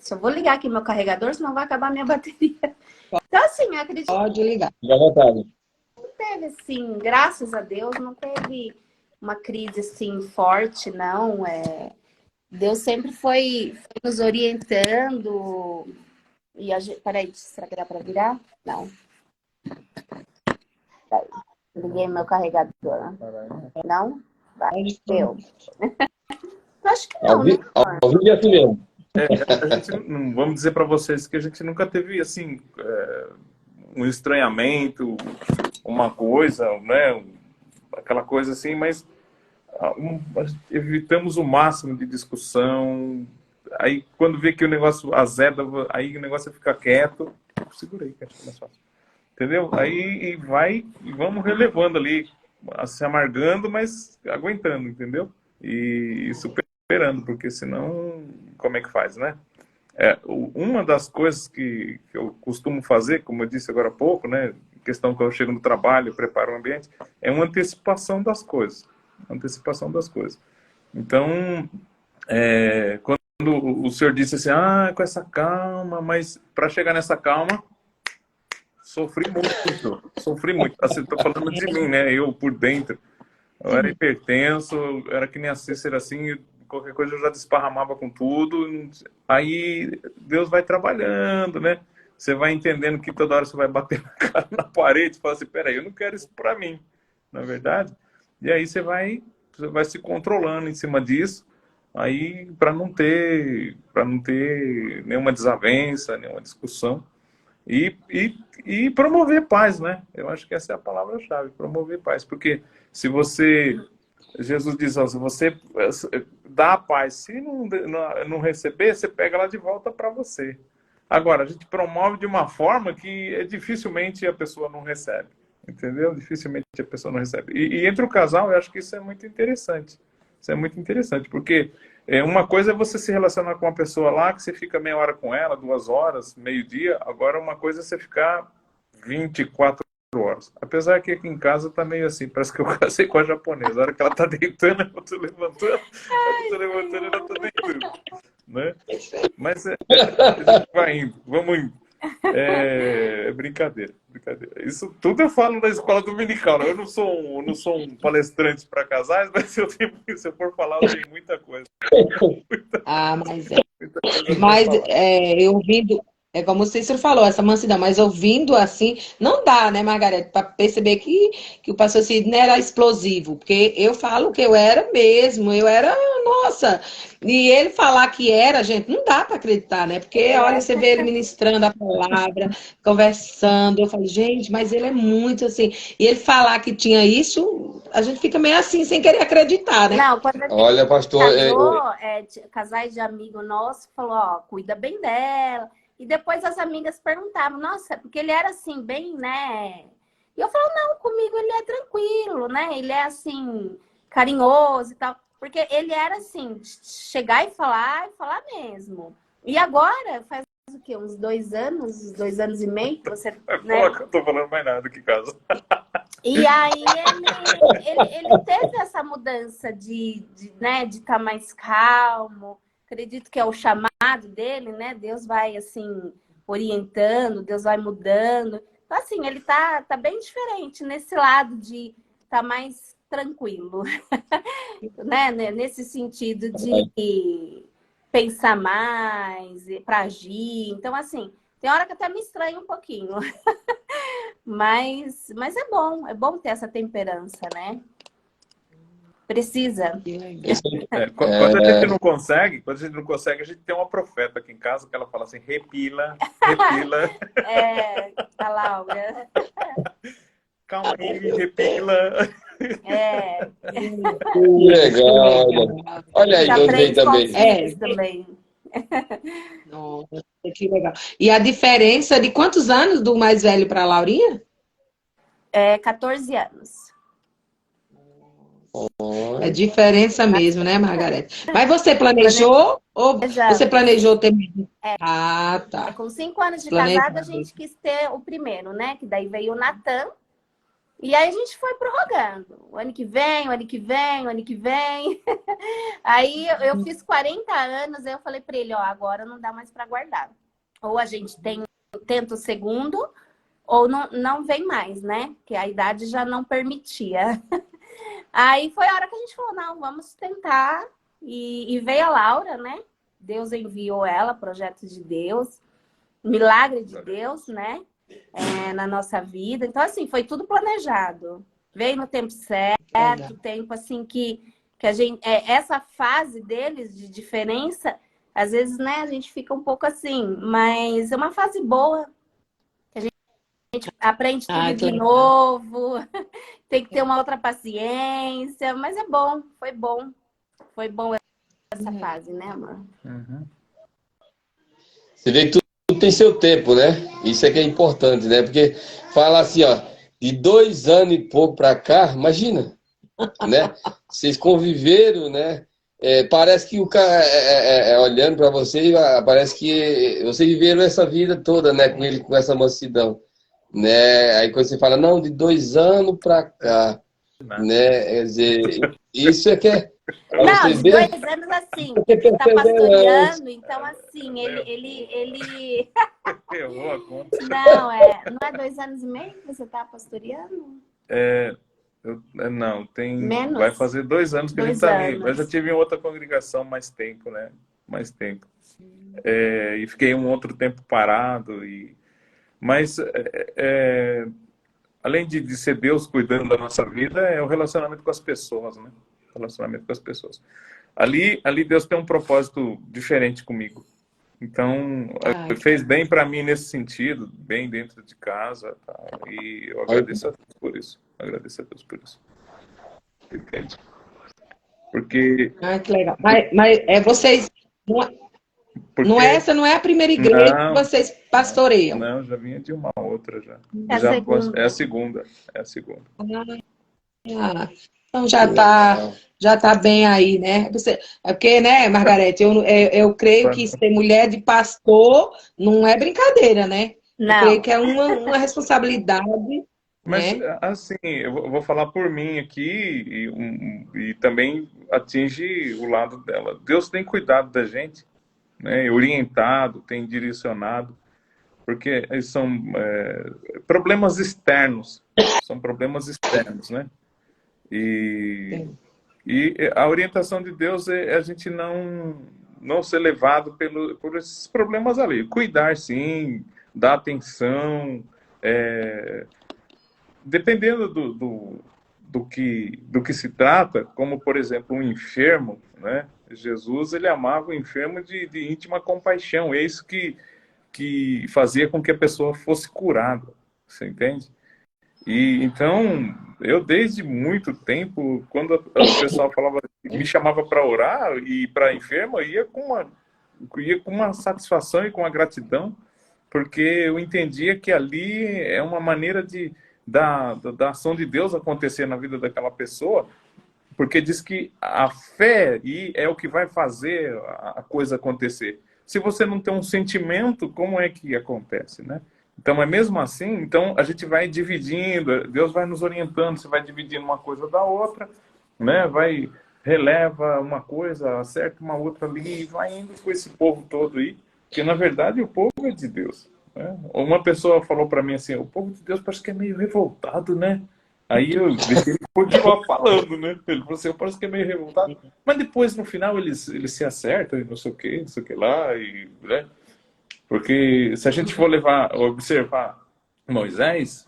Só vou ligar aqui meu carregador, senão vai acabar minha bateria. Então, assim, eu acredito Pode ligar. Fique à vontade. que não teve, assim, graças a Deus, não teve uma crise, assim, forte, não. Deus sempre foi nos orientando. E a gente... Peraí, será que dá para virar? Não. Peraí. Liguei meu carregador. Não? Vai. Deu. Acho que não, né? Ao vivo é assim mesmo. A gente, não vamos dizer para vocês que a gente nunca teve, assim, um estranhamento, uma coisa, né? Aquela coisa assim, mas evitamos o máximo de discussão. Aí, quando vê que o negócio azeda, aí o negócio fica quieto. Segura aí, que acho que é mais fácil. Entendeu? Aí e vamos relevando ali. se amargando, mas aguentando, entendeu? E superando, porque senão, como é que faz, né? Uma das coisas que eu costumo fazer, como eu disse agora há pouco, né, questão que eu chego no trabalho, preparo o ambiente, é uma antecipação das coisas. Antecipação das coisas. Então, quando o senhor disse assim, com essa calma, mas para chegar nessa calma, sofri muito. Assim, estou falando de mim, né? Eu por dentro. Eu era hipertenso, era que nem a Cícera assim, qualquer coisa eu já desparramava com tudo. Aí Deus vai trabalhando, né? Você vai entendendo que toda hora você vai bater a cara na parede e fala assim, peraí, eu não quero isso para mim, na verdade. E aí você vai se controlando em cima disso, aí para não ter nenhuma desavença, nenhuma discussão. E promover paz, né? Eu acho que essa é a palavra-chave, promover paz. Porque se você... Jesus diz, ó, se você dá a paz, se não receber, você pega ela de volta para você. Agora, a gente promove de uma forma que dificilmente a pessoa não recebe. Entendeu? Dificilmente a pessoa não recebe. E entre o casal, eu acho que isso é muito interessante. Isso é muito interessante, porque uma coisa é você se relacionar com uma pessoa lá, que você fica meia hora com ela, 2 horas, meio-dia. Agora, uma coisa é você ficar 24 horas. Apesar que aqui em casa tá meio assim, parece que eu casei com a japonesa. A hora que ela tá deitando, eu tô levantando, ela tá deitando. Né? Mas a gente vai indo, vamos indo. Brincadeira. Isso tudo eu falo na escola dominical. Né? Eu não sou um palestrante para casais, mas se eu for falar, eu tenho muita coisa. Mas Mas eu ouvindo, como o Cícero falou, essa mansidão, mas ouvindo assim, não dá, né, Margarete, para perceber que o pastor Sidney era explosivo, porque eu falo que eu era mesmo, nossa, e ele falar que era, gente, não dá para acreditar, né, porque, olha, você vê ele ministrando a palavra, conversando, eu falo, gente, mas ele é muito assim, e ele falar que tinha isso, a gente fica meio assim, sem querer acreditar, né? Não, quando a gente Olha, pastor, casou, casais de amigo nosso falou, ó, cuida bem dela. E depois as amigas perguntavam, nossa, porque ele era assim, bem, né? E eu falo, não, comigo ele é tranquilo, né? Ele é assim, carinhoso e tal. Porque ele era assim, chegar e falar mesmo. E agora, faz o quê? Uns 2 anos, 2 anos e meio que você. Né? Eu não tô falando mais nada que casa. E aí ele teve essa mudança de estar mais calmo. Acredito que é o chamado dele, né? Deus vai, assim, orientando, Deus vai mudando. Então, assim, ele tá bem diferente nesse lado de estar mais tranquilo, né? Nesse sentido de pensar mais, para agir. Então, assim, tem hora que até me estranha um pouquinho. Mas é bom ter essa temperança, né? Precisa. Quando a gente não consegue, a gente tem uma profeta aqui em casa que ela fala assim, repila. A Laura. Calma aí, repila. Que legal. Olha aí, Dodei também. Nossa, que legal. E a diferença de quantos anos do mais velho para a Laurinha? 14 anos. É diferença mesmo, né, Margarete? Mas você planejou ou você planejou ter... tá. Com 5 anos de casada, a gente quis ter o primeiro, né? Que daí veio o Natan. E aí a gente foi prorrogando. O ano que vem. Aí eu fiz 40 anos, aí eu falei para ele, ó, agora não dá mais para guardar. Ou a gente tenta o segundo, ou não vem mais, né? Que a idade já não permitia. Aí foi a hora que a gente falou, não, vamos tentar. E veio a Laura, né? Deus enviou ela, projeto de Deus, milagre de Deus, né? Na nossa vida. Então, assim, foi tudo planejado. Veio no tempo certo, tempo assim que a gente... essa fase deles de diferença, às vezes, né, a gente fica um pouco assim, mas é uma fase boa. A gente aprende tudo de novo, tem que ter uma outra paciência, mas é bom, foi bom. Foi bom essa fase, né, amor? Uhum. Você vê que tudo tem seu tempo, né? Isso é que é importante, né? Porque fala assim, ó, de 2 anos e pouco para cá, imagina, né? Vocês conviveram, né? Parece que o cara, olhando para você, parece que vocês viveram essa vida toda, né? Com ele, com essa mansidão, né? Aí quando você fala, não, de 2 anos para cá, né? Quer dizer, isso é que é. Pra Não, você de ver, 2 anos assim, você porque ele tá perseverança. pastoreando, então assim, ele... Errou a conta. Não é 2 anos e meio que você tá pastoreando? Não, Menos? vai fazer 2 anos que a gente 2 está ali. Mas anos. já tive em outra congregação mais tempo, né? Mais tempo. E fiquei um outro tempo parado. Mas, além de ser Deus cuidando da nossa vida, é o relacionamento com as pessoas, né? Relacionamento com as pessoas. Ali Deus tem um propósito diferente comigo. Então, Ai, fez bem para mim nesse sentido, bem dentro de casa, tá? E eu agradeço a Deus por isso. Agradeço a Deus por isso. Entende? Porque, ai, que legal. Mas vocês. porque Essa não é a primeira igreja que não, vocês pastoreiam. não, já vinha de uma outra já. É a Já segunda. é a segunda, é a segunda. Ah, então já tá bem aí, né? É porque, né, Margarete, eu creio que ser mulher de pastor não é brincadeira, né? Eu creio Não. que é uma responsabilidade, Mas, né? assim, eu vou falar por mim aqui e também atinge o lado dela. Deus tem cuidado da gente, né? Orientado, tem direcionado, porque são problemas externos. São problemas externos, né? E, e a orientação de Deus é a gente não ser levado por esses problemas ali. Cuidar, sim, dar atenção, dependendo do que se trata, como, por exemplo, um enfermo, né? Jesus, ele amava o enfermo de íntima compaixão. É isso que fazia com que a pessoa fosse curada, você entende? E então, eu desde muito tempo, quando o pessoal me chamava para orar e para enfermo, eu ia com uma satisfação e com uma gratidão, porque eu entendia que ali é uma maneira da ação de Deus acontecer na vida daquela pessoa, porque diz que a fé é o que vai fazer a coisa acontecer. Se você não tem um sentimento, como é que acontece, né? Então, é mesmo assim, então a gente vai dividindo, Deus vai nos orientando, você vai dividindo uma coisa da outra, né? Releva uma coisa, acerta uma outra ali, e vai indo com esse povo todo aí, porque na verdade o povo é de Deus, né? Uma pessoa falou para mim assim, o povo de Deus parece que é meio revoltado, né? Aí eu deixei ele continuar falando, né? Ele falou assim, parece que é meio revoltado, mas depois no final eles se acertam e não sei o que lá, e, né? Porque se a gente for observar Moisés,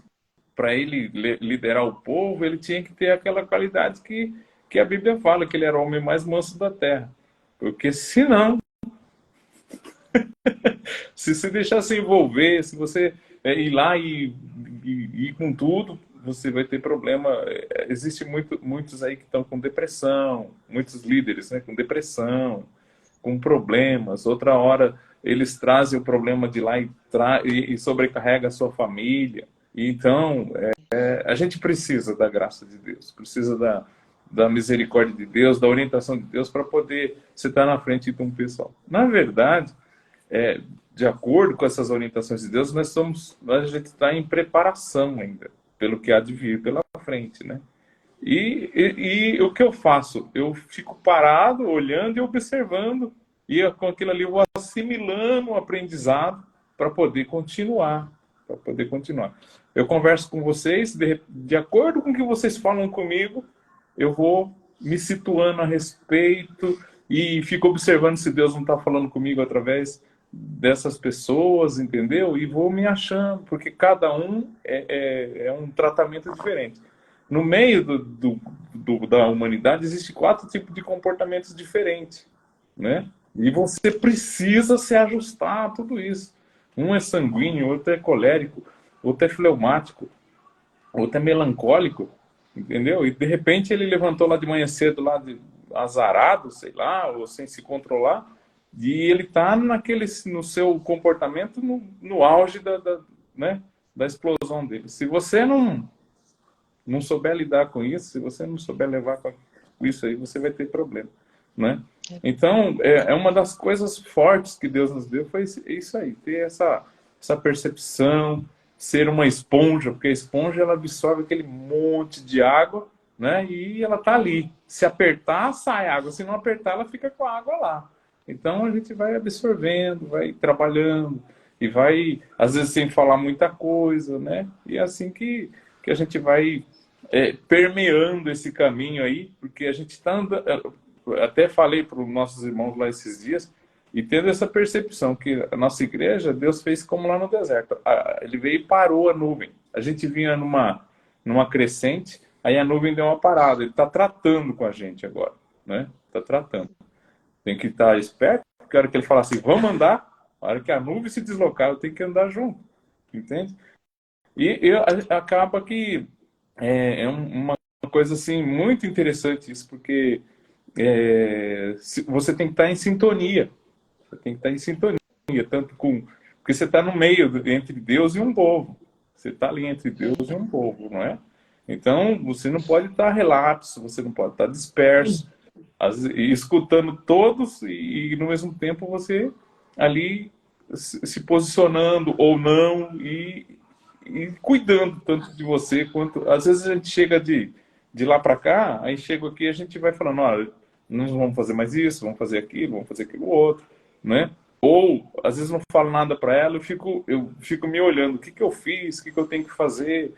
para ele liderar o povo, ele tinha que ter aquela qualidade que a Bíblia fala, que ele era o homem mais manso da terra. Porque senão, se você deixar se envolver, se você ir lá e ir com tudo, você vai ter problema. Existe muitos aí que estão com depressão, muitos líderes, né, com depressão, com problemas. Outra hora eles trazem o problema de lá e sobrecarrega a sua família. Então, a gente precisa da graça de Deus, precisa da misericórdia de Deus, da orientação de Deus para poder se estar na frente de um pessoal. Na verdade, de acordo com essas orientações de Deus, a gente está em preparação ainda, pelo que há de vir pela frente, né? E o que eu faço? Eu fico parado, olhando e observando, e com aquilo ali eu vou assimilando o aprendizado para poder continuar. Eu converso com vocês, de acordo com o que vocês falam comigo, eu vou me situando a respeito e fico observando se Deus não está falando comigo através dessas pessoas, entendeu? E vou me achando, porque cada um é um tratamento diferente. No meio da humanidade, existem 4 tipos de comportamentos diferentes, né? E você precisa se ajustar a tudo isso. Um é sanguíneo, outro é colérico, outro é fleumático, outro é melancólico, entendeu? E de repente ele levantou lá de manhã cedo, azarado, sei lá, ou sem se controlar, e ele está no seu comportamento no auge né, da explosão dele. Se você não souber lidar com isso, se você não souber levar com isso aí, você vai ter problema, né? Então, é uma das coisas fortes que Deus nos deu, foi isso aí, ter essa percepção, ser uma esponja, porque a esponja ela absorve aquele monte de água, né? E ela tá ali. Se apertar, sai água. Se não apertar, ela fica com a água lá. Então a gente vai absorvendo, vai trabalhando e vai, às vezes, sem falar muita coisa, né? E é assim que a gente vai permeando esse caminho aí, porque a gente está andando. Até falei para os nossos irmãos lá esses dias, e tendo essa percepção que a nossa igreja, Deus fez como lá no deserto. Ele veio e parou a nuvem. A gente vinha numa crescente, aí a nuvem deu uma parada. Ele está tratando com a gente agora, né? Está tratando. Tem que estar esperto, porque a hora que ele fala assim, vamos andar, a hora que a nuvem se deslocar, eu tenho que andar junto. Entende? E acaba que uma coisa assim muito interessante isso, porque você tem que estar em sintonia. Você tem que estar em sintonia, tanto com... Porque você está no meio entre Deus e um povo. Você está ali entre Deus e um povo, não é? Então, você não pode estar relapso, você não pode estar disperso, e escutando todos e no mesmo tempo você ali se posicionando ou não e cuidando tanto de você quanto... Às vezes a gente chega de lá para cá, aí chega aqui e a gente vai falando, olha, nós vamos fazer mais isso, vamos fazer aquilo, vamos fazer aquilo outro, né? Ou, às vezes não falo nada para ela, eu fico me olhando, o que eu fiz, o que eu tenho que fazer,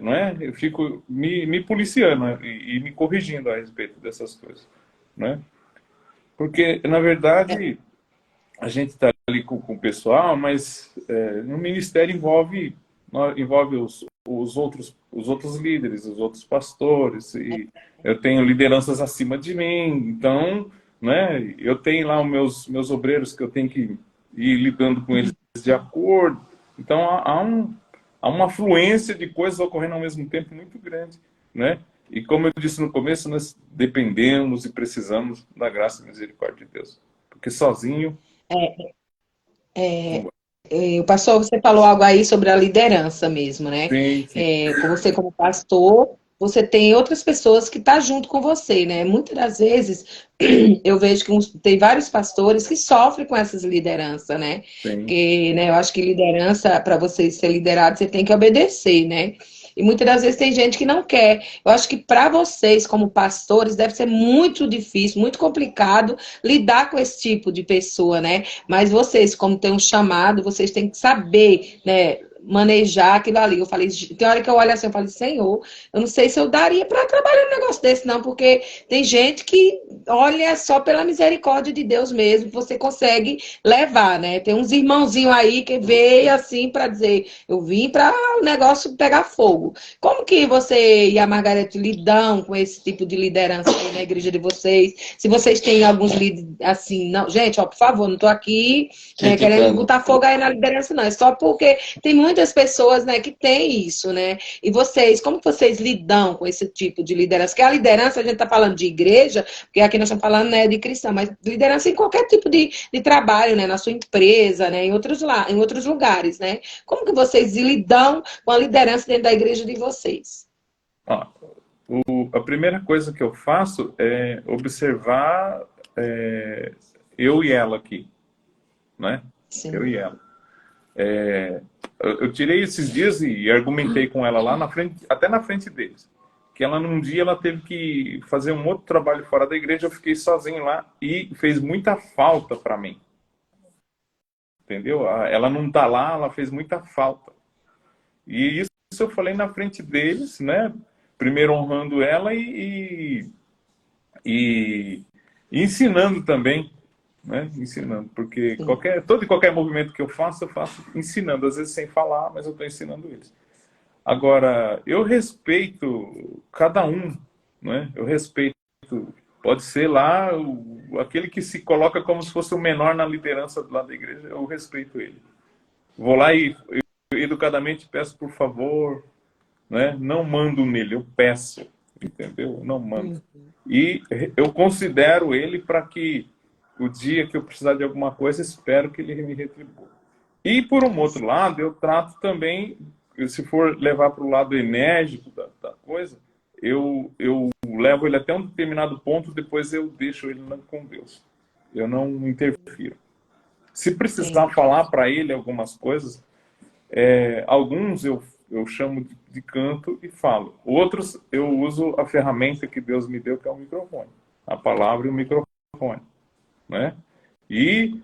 não é? Eu fico me policiando, né? e me corrigindo a respeito dessas coisas, né? Porque, na verdade, a gente está ali com o pessoal, mas no ministério envolve os outros líderes, os outros pastores, e eu tenho lideranças acima de mim, então, né, eu tenho lá os meus obreiros que eu tenho que ir lidando com eles de acordo. Então, há uma fluência de coisas ocorrendo ao mesmo tempo muito grande, né? E como eu disse no começo, nós dependemos e precisamos da graça e misericórdia de Deus. Porque sozinho... O pastor, você falou algo aí sobre a liderança mesmo, né? Sim, sim. Você como pastor, você tem outras pessoas que estão junto com você, né? Muitas das vezes eu vejo que tem vários pastores que sofrem com essas lideranças, né? Sim. Porque, né, eu acho que liderança, para você ser liderado, você tem que obedecer, né? E muitas das vezes tem gente que não quer. Eu acho que para vocês, como pastores, deve ser muito difícil, muito complicado lidar com esse tipo de pessoa, né? Mas vocês, como tem um chamado, vocês têm que saber, né, manejar aquilo ali. Eu falei, tem hora que eu olho assim, eu falei, Senhor, eu não sei se eu daria para trabalhar num negócio desse, não, porque tem gente que olha só pela misericórdia de Deus mesmo, que você consegue levar, né? Tem uns irmãozinhos aí que veio assim para dizer, eu vim para o negócio pegar fogo. Como que você e a Margarete lidam com esse tipo de liderança aí na igreja de vocês? Se vocês têm alguns líderes assim, não, gente, ó, por favor, não tô aqui querendo botar fogo aí na liderança, não. É só porque tem muitas pessoas, né, que tem isso, né? E vocês, como que vocês lidam com esse tipo de liderança? Porque a liderança, a gente tá falando de igreja, porque aqui nós estamos falando, né, de cristão, mas liderança em qualquer tipo de trabalho, né? Na sua empresa, né? Em outros lugares, né? Como que vocês lidam com a liderança dentro da igreja de vocês? A primeira coisa que eu faço é observar eu e ela aqui, né? Sim. Eu e ela. Eu tirei esses dias e argumentei com ela lá na frente, até na frente deles, que ela num dia ela teve que fazer um outro trabalho fora da igreja, eu fiquei sozinho lá e fez muita falta para mim. Entendeu? Ela não tá lá, ela fez muita falta. E isso eu falei na frente deles, né? Primeiro honrando ela e ensinando também, né? Ensinando, porque todo e qualquer movimento que eu faço ensinando, às vezes sem falar, mas eu estou ensinando eles. Agora, eu respeito cada um, né? Eu respeito, pode ser lá aquele que se coloca como se fosse o menor na liderança lá da igreja, eu respeito ele. Vou lá e educadamente peço por favor, né? Não mando nele, eu peço, entendeu? Não mando. E eu considero ele para que o dia que eu precisar de alguma coisa, espero que ele me retribua. E por um outro lado, eu trato também, se for levar para o lado enérgico coisa, eu levo ele até um determinado ponto, depois eu deixo ele com Deus. Eu não interfiro. Se precisar falar para ele algumas coisas, alguns eu chamo de canto e falo. Outros eu uso a ferramenta que Deus me deu, que é o microfone. A palavra e o microfone. Né? E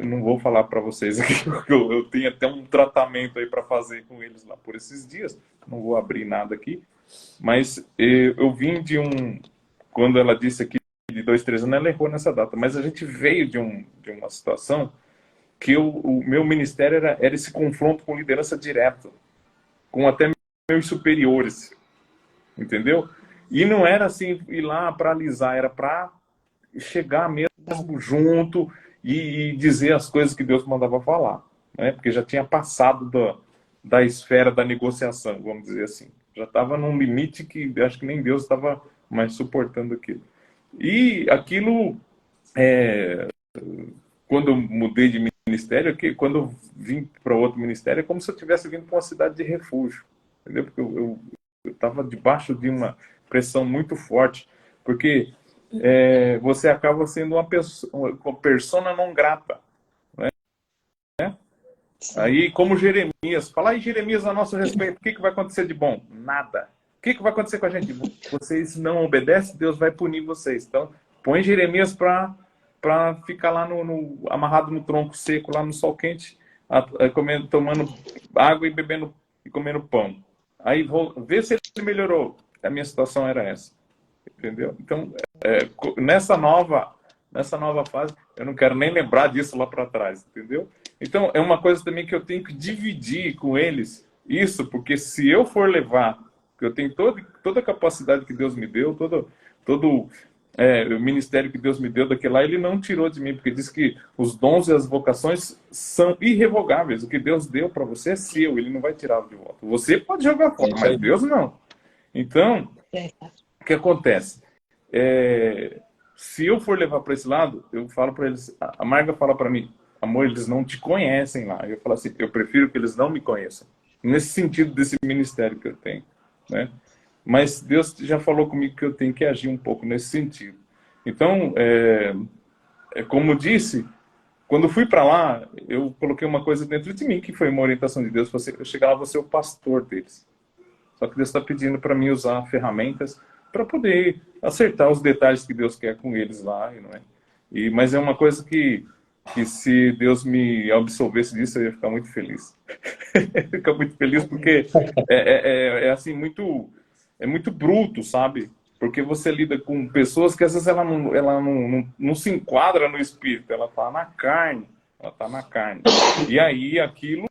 não vou falar para vocês aqui, porque eu tenho até um tratamento aí para fazer com eles lá por esses dias. Não vou abrir nada aqui. Mas eu vim de quando ela disse aqui de 2, 3 anos, ela errou nessa data. Mas a gente veio de uma situação que o meu ministério era esse confronto com liderança direta, com até meus superiores, entendeu? E não era assim, ir lá para alisar, era para chegar mesmo junto e dizer as coisas que Deus mandava falar, né? Porque já tinha passado da esfera da negociação, vamos dizer assim. Já estava num limite que acho que nem Deus estava mais suportando aquilo. E aquilo, quando eu mudei de ministério, quando eu vim para outro ministério, é como se eu tivesse vindo para uma cidade de refúgio, entendeu? Porque eu estava debaixo de uma pressão muito forte, porque você acaba sendo uma persona não grata, né? Aí, como Jeremias, fala aí, Jeremias, a nosso respeito, o que vai acontecer de bom? Nada. O que vai acontecer com a gente? Vocês não obedecem, Deus vai punir vocês. Então, põe Jeremias para ficar lá amarrado no tronco seco, lá no sol quente, tomando água e bebendo e comendo pão. Aí vou ver se ele melhorou. A minha situação era essa. Entendeu? Então, nessa nova fase, eu não quero nem lembrar disso lá para trás, entendeu? Então, é uma coisa também que eu tenho que dividir com eles isso, porque se eu for levar, eu tenho toda a capacidade que Deus me deu, todo o ministério que Deus me deu daquele lá, ele não tirou de mim, porque diz que os dons e as vocações são irrevogáveis. O que Deus deu para você é seu, ele não vai tirar de volta. Você pode jogar fora, mas Deus não. Então, o que acontece? Se eu for levar para esse lado, eu falo para eles, a Marga fala para mim, amor, eles não te conhecem lá. Eu falo assim, eu prefiro que eles não me conheçam. Nesse sentido desse ministério que eu tenho, né? Mas Deus já falou comigo que eu tenho que agir um pouco nesse sentido. Então, como eu disse, quando eu fui para lá, eu coloquei uma coisa dentro de mim, que foi uma orientação de Deus. Eu chegar lá, vou ser o pastor deles. Só que Deus está pedindo para mim usar ferramentas para poder acertar os detalhes que Deus quer com eles lá. Não é? Mas é uma coisa que se Deus me absolvesse disso, eu ia ficar muito feliz. Ficar muito feliz porque assim, muito bruto, sabe? Porque você lida com pessoas que às vezes ela não se enquadra no espírito, ela está na carne. E aí aquilo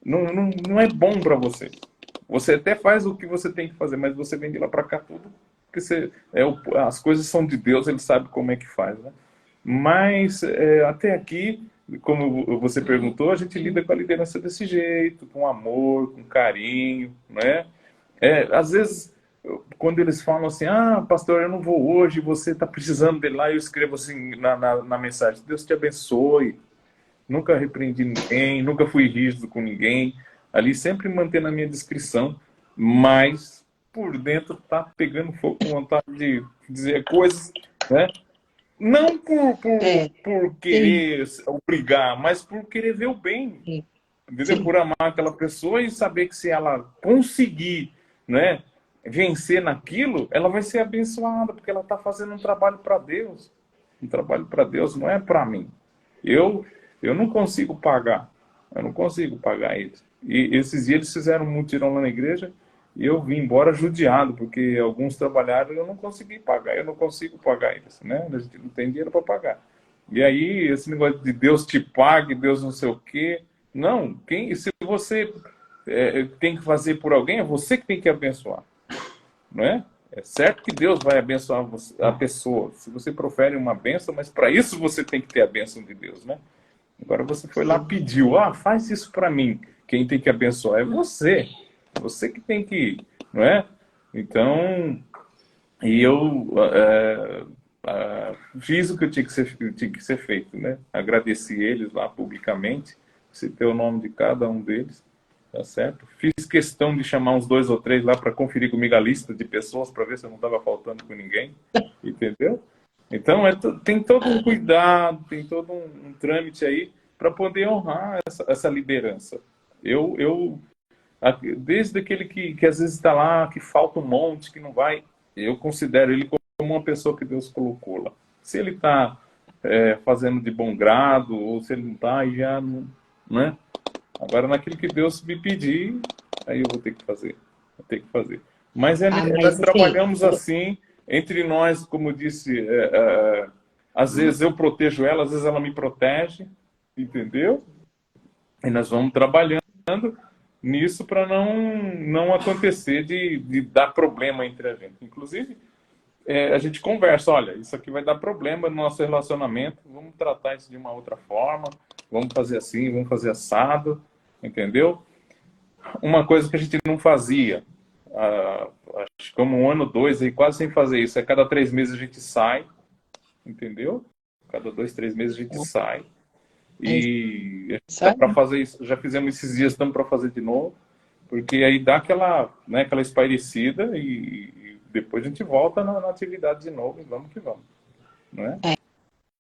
não é bom para você. Você até faz o que você tem que fazer, mas você vem de lá para cá tudo, porque as coisas são de Deus, ele sabe como é que faz, né? Mas até aqui, como você perguntou, a gente lida com a liderança desse jeito, com amor, com carinho, né? Às vezes, quando eles falam assim, pastor, eu não vou hoje, você está precisando dele lá, eu escrevo assim na mensagem, Deus te abençoe. Nunca repreendi ninguém, nunca fui rígido com ninguém. Ali sempre mantendo a minha discrição, mas por dentro tá pegando fogo, com vontade de dizer coisas, né? Não por querer obrigar, mas por querer ver o bem. Entendeu? Por amar aquela pessoa e saber que se ela conseguir, né, vencer naquilo, ela vai ser abençoada, porque ela está fazendo um trabalho para Deus. Um trabalho para Deus, não é para mim. Eu não consigo pagar. Eu não consigo pagar eles. E esses dias eles fizeram um mutirão lá na igreja e eu vim embora judiado, porque alguns trabalharam e eu não consegui pagar. Eu não consigo pagar eles, né? A gente não tem dinheiro para pagar. E aí, esse negócio de Deus te pague, Deus não sei o quê. Não, se você tem que fazer por alguém, é você que tem que abençoar. Não é? É certo que Deus vai abençoar a pessoa. Se você profere uma bênção, mas para isso você tem que ter a bênção de Deus, né? Agora você foi lá, pediu, faz isso para mim. Quem tem que abençoar é você. Você que tem que, não é? Então, e eu fiz o que tinha que ser feito, né? Agradeci eles lá publicamente, citei o nome de cada um deles tá certo? Fiz questão de chamar uns 2 ou 3 lá para conferir comigo a lista de pessoas para ver se eu não estava faltando com ninguém, entendeu? Então tem todo um cuidado, tem todo um trâmite aí para poder honrar essa liderança. Desde aquele que às vezes está lá, que falta um monte, que não vai, eu considero ele como uma pessoa que Deus colocou lá. Se ele está fazendo de bom grado, ou se ele não está, aí já não, né? Agora, naquilo que Deus me pedir, aí eu vou ter que fazer. Vou ter que fazer. Mas nós trabalhamos assim, entre nós, como eu disse, às vezes eu protejo ela, às vezes ela me protege, entendeu? E nós vamos trabalhando nisso para não acontecer de dar problema entre a gente. Inclusive, a gente conversa, olha, isso aqui vai dar problema no nosso relacionamento, vamos tratar isso de uma outra forma, vamos fazer assim, vamos fazer assado, entendeu? Uma coisa que a gente não fazia, acho que como 1 ano, 2, aí quase sem fazer isso, cada 3 meses a gente sai, entendeu? Cada 2, 3 meses a gente sai. E a gente está para fazer isso, já fizemos esses dias, estamos para fazer de novo, porque aí dá aquela espairecida e depois a gente volta na atividade de novo e vamos que vamos, não é?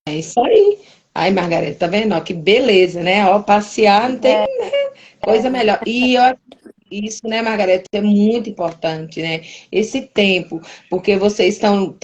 É isso aí. Ai, Margareth, tá vendo? Ó, que beleza, né? Ó, passear não tem coisa melhor. E isso, né, Margareth, é muito importante, né? Esse tempo, porque vocês estão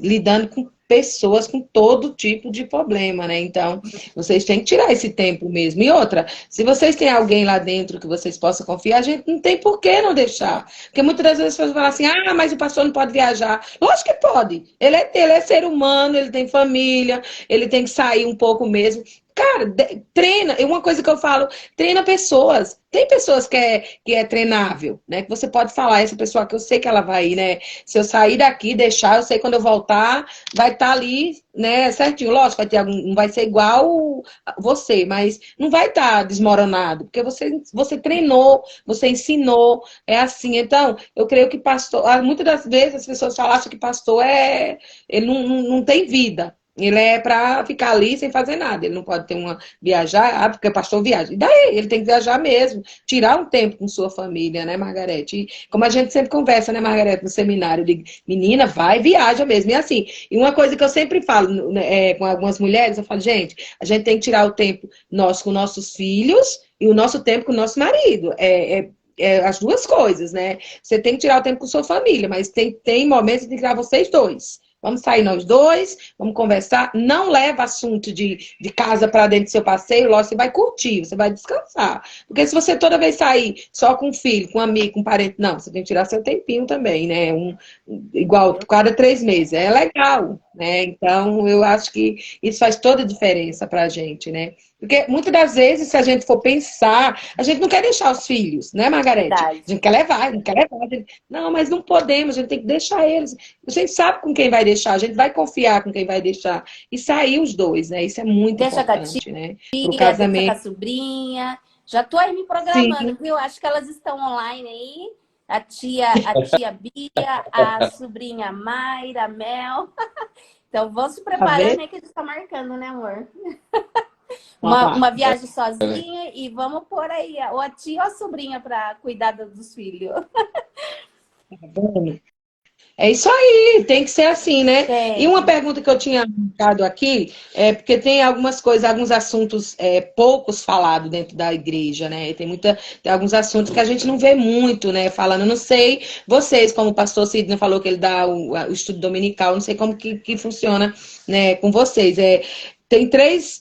lidando com pessoas com todo tipo de problema, né? Então, vocês têm que tirar esse tempo mesmo. E outra, se vocês têm alguém lá dentro que vocês possam confiar, a gente não tem por que não deixar. Porque muitas das vezes as pessoas falam assim, mas o pastor não pode viajar. Lógico que pode. Ele é ser humano, ele tem família, ele tem que sair um pouco mesmo. Cara, treina. E uma coisa que eu falo, treina pessoas. Tem pessoas que é treinável, né? Que você pode falar, essa pessoa que eu sei que ela vai ir, né? Se eu sair daqui, deixar, eu sei quando eu voltar, vai estar ali, né? Certinho. Lógico, vai ter não vai ser igual você, mas não vai estar desmoronado, porque você treinou, você ensinou, é assim. Então, eu creio que pastor, muitas das vezes as pessoas falam que pastor ele não tem vida. Ele é para ficar ali sem fazer nada. Ele não pode ter viajar, porque o pastor viaja. E daí? Ele tem que viajar mesmo. Tirar um tempo com sua família, né, Margareth? E como a gente sempre conversa, né, Margareth, no seminário, eu digo, menina, vai e viaja mesmo. E assim, e uma coisa que eu sempre falo com algumas mulheres, eu falo, gente, a gente tem que tirar o tempo nosso com nossos filhos e o nosso tempo com o nosso marido. As duas coisas, né? Você tem que tirar o tempo com sua família, mas tem momentos de tirar vocês dois. Vamos sair nós dois, vamos conversar. Não leva assunto de casa para dentro do seu passeio, lógico, você vai curtir, você vai descansar. Porque se você toda vez sair só com um filho, com um amigo, com um parente, não, você tem que tirar seu tempinho também, né? Igual cada 3 meses. É legal, né? Então, eu acho que isso faz toda a diferença pra gente, né? Porque muitas das vezes, se a gente for pensar, a gente não quer deixar os filhos, né, Margareth? Verdade. A gente quer levar, a gente quer levar. Não, mas não podemos, a gente tem que deixar eles. A gente sabe com quem vai deixar, a gente vai confiar com quem vai deixar. E sair os dois, né? Isso é muito importante, né? Pro casamento. Deixa com a sobrinha. Já tô aí me programando, viu? Acho que elas estão online aí. A tia Bia, a sobrinha Mayra, a Mel. Então, vão se preparando aí que a gente tá marcando, né, amor? Uma viagem sozinha e vamos pôr aí ou a tia ou a sobrinha para cuidar dos filhos. É isso aí, tem que ser assim, né? E uma pergunta que eu tinha marcado aqui, porque tem algumas coisas, alguns assuntos poucos falados dentro da igreja, né? Tem alguns assuntos que a gente não vê muito, né? Falando, eu não sei, vocês, como o pastor Sidney falou que ele dá o estudo dominical, não sei como que funciona, né, com vocês. Tem três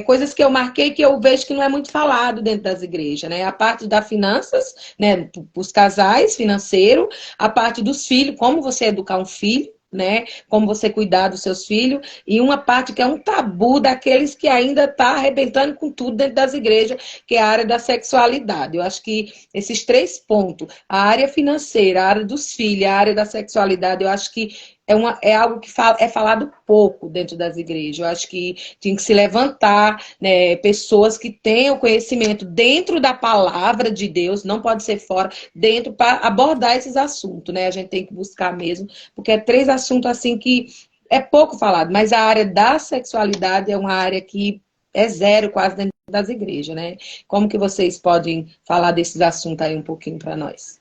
coisas que eu marquei que eu vejo que não é muito falado dentro das igrejas, né? A parte das finanças, né? Os casais, financeiro, a parte dos filhos, como você educar um filho, né? Como você cuidar dos seus filhos, e uma parte que é um tabu daqueles que ainda tá arrebentando com tudo dentro das igrejas, que é a área da sexualidade. Eu acho que esses 3 pontos, a área financeira, a área dos filhos, a área da sexualidade, eu acho que é algo que é falado pouco dentro das igrejas. Eu acho que tem que se levantar, né, pessoas que tenham conhecimento dentro da palavra de Deus, não pode ser fora, dentro para abordar esses assuntos, né? A gente tem que buscar mesmo, porque é 3 assuntos assim que é pouco falado, mas a área da sexualidade é uma área que é zero quase dentro das igrejas, né? Como que vocês podem falar desses assuntos aí um pouquinho para nós?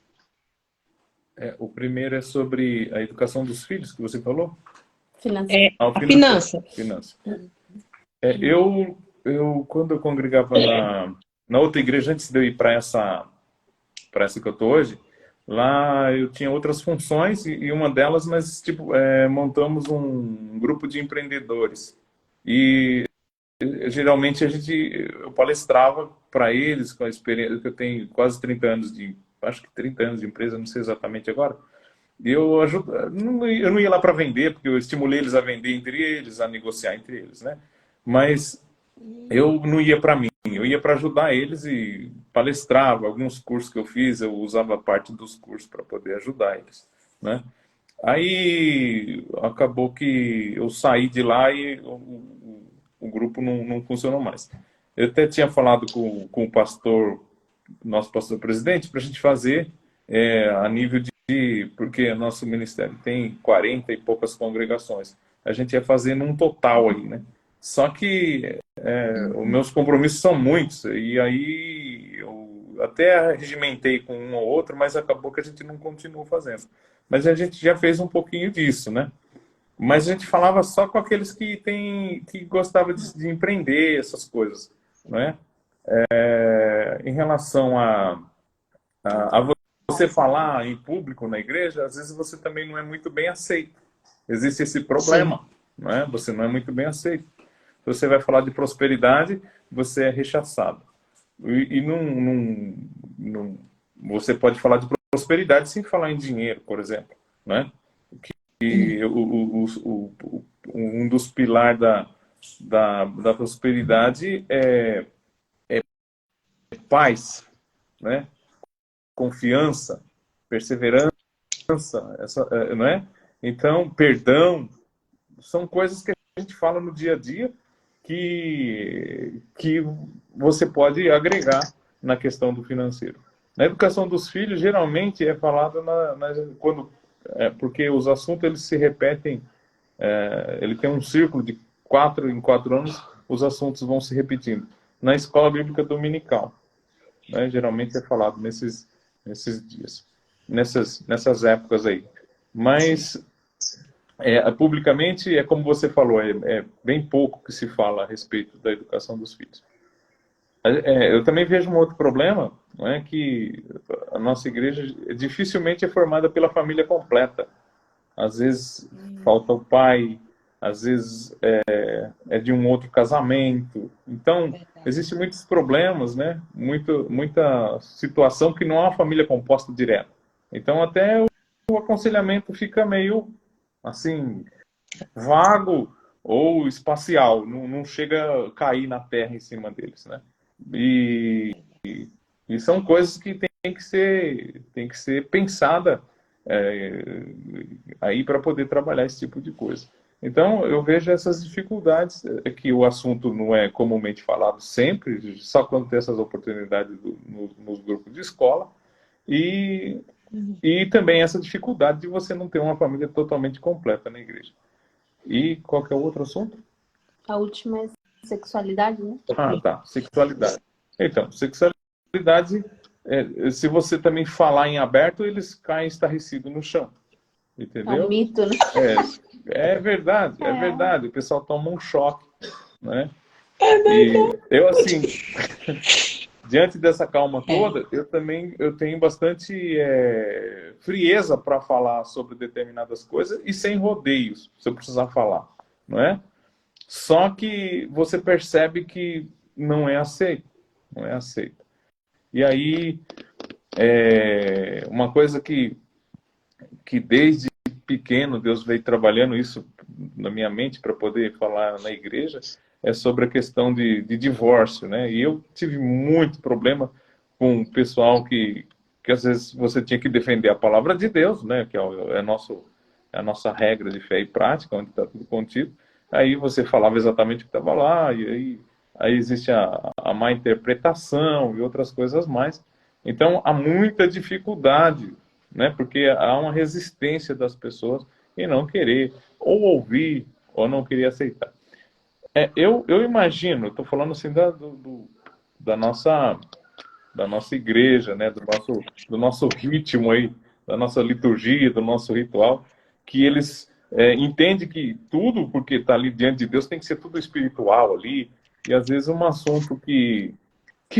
O primeiro é sobre a educação dos filhos, que você falou? Financeiro. O A financeiro. finança. Finança. Quando eu congregava na outra igreja, antes de eu ir para essa que eu estou hoje, lá eu tinha outras funções e uma delas nós montamos um grupo de empreendedores. E geralmente eu palestrava para eles com a experiência que eu tenho quase 30 anos acho que 30 anos de empresa, não sei exatamente agora. E eu não ia lá para vender, porque eu estimulei eles a vender entre eles, a negociar entre eles, né? Mas eu não ia para mim, eu ia para ajudar eles e palestrava. Alguns cursos que eu fiz, eu usava parte dos cursos para poder ajudar eles, né? Aí acabou que eu saí de lá e o grupo não funcionou mais. Eu até tinha falado com o pastor, nosso pastor presidente, para a gente fazer a nível porque nosso ministério tem 40 e poucas congregações. A gente ia fazer num total aí, né? Só que os meus compromissos são muitos, e aí eu até regimentei com um ou outro, mas acabou que a gente não continuou fazendo. Mas a gente já fez um pouquinho disso, né? Mas a gente falava só com aqueles que gostavam de empreender, essas coisas, né? Em relação a você falar em público na igreja, às vezes você também não é muito bem aceito. Existe esse problema, não é? Você não é muito bem aceito. Se você vai falar de prosperidade, você é rechaçado. E você pode falar de prosperidade sem falar em dinheiro, por exemplo, né? E um dos pilares da prosperidade é paz, né? Confiança, perseverança, não é? Então, perdão, são coisas que a gente fala no dia a dia que você pode agregar na questão do financeiro. Na educação dos filhos, geralmente é falado porque os assuntos eles se repetem, ele tem um círculo de 4 em 4 anos, os assuntos vão se repetindo. Na escola bíblica dominical, né, geralmente é falado nesses dias, nessas épocas aí. Mas publicamente, como você falou, é bem pouco que se fala a respeito da educação dos filhos. Eu também vejo um outro problema, não é, que a nossa igreja dificilmente é formada pela família completa. Às vezes falta o pai, às vezes é de um outro casamento. Então, existem muitos problemas, né? Muita situação que não há uma família composta direta. Então, até o aconselhamento fica meio, assim, vago ou espacial. Não chega a cair na terra em cima deles, né? E são coisas que tem que ser pensada aí para poder trabalhar esse tipo de coisa. Então, eu vejo essas dificuldades, que o assunto não é comumente falado sempre, só quando tem essas oportunidades nos grupos de escola, e também essa dificuldade de você não ter uma família totalmente completa na igreja. E qual que é o outro assunto? A última é sexualidade, né? Tá. Sexualidade. Então, sexualidade, se você também falar em aberto, eles caem estarrecidos no chão. Entendeu? É um mito, né? É verdade. O pessoal toma um choque, né? E eu, assim, diante dessa calma toda, eu tenho bastante frieza para falar sobre determinadas coisas e sem rodeios, se eu precisar falar, não é? Só que você percebe que não é aceito. E aí, uma coisa que desde pequeno Deus veio trabalhando isso na minha mente para poder falar na igreja, é sobre a questão de divórcio, né? E eu tive muito problema com o pessoal que às vezes você tinha que defender a palavra de Deus, né? Que é a nossa regra de fé e prática, onde está tudo contido. Aí você falava exatamente o que estava lá, e aí existe a má interpretação e outras coisas mais. Então, há muita dificuldade, né? Porque há uma resistência das pessoas em não querer ou ouvir ou não querer aceitar. Eu imagino, estou falando assim da nossa, da nossa igreja, né? Do nosso ritmo aí, da nossa liturgia, do nosso ritual, que eles entendem que tudo, porque está ali diante de Deus, tem que ser tudo espiritual ali, e às vezes um assunto que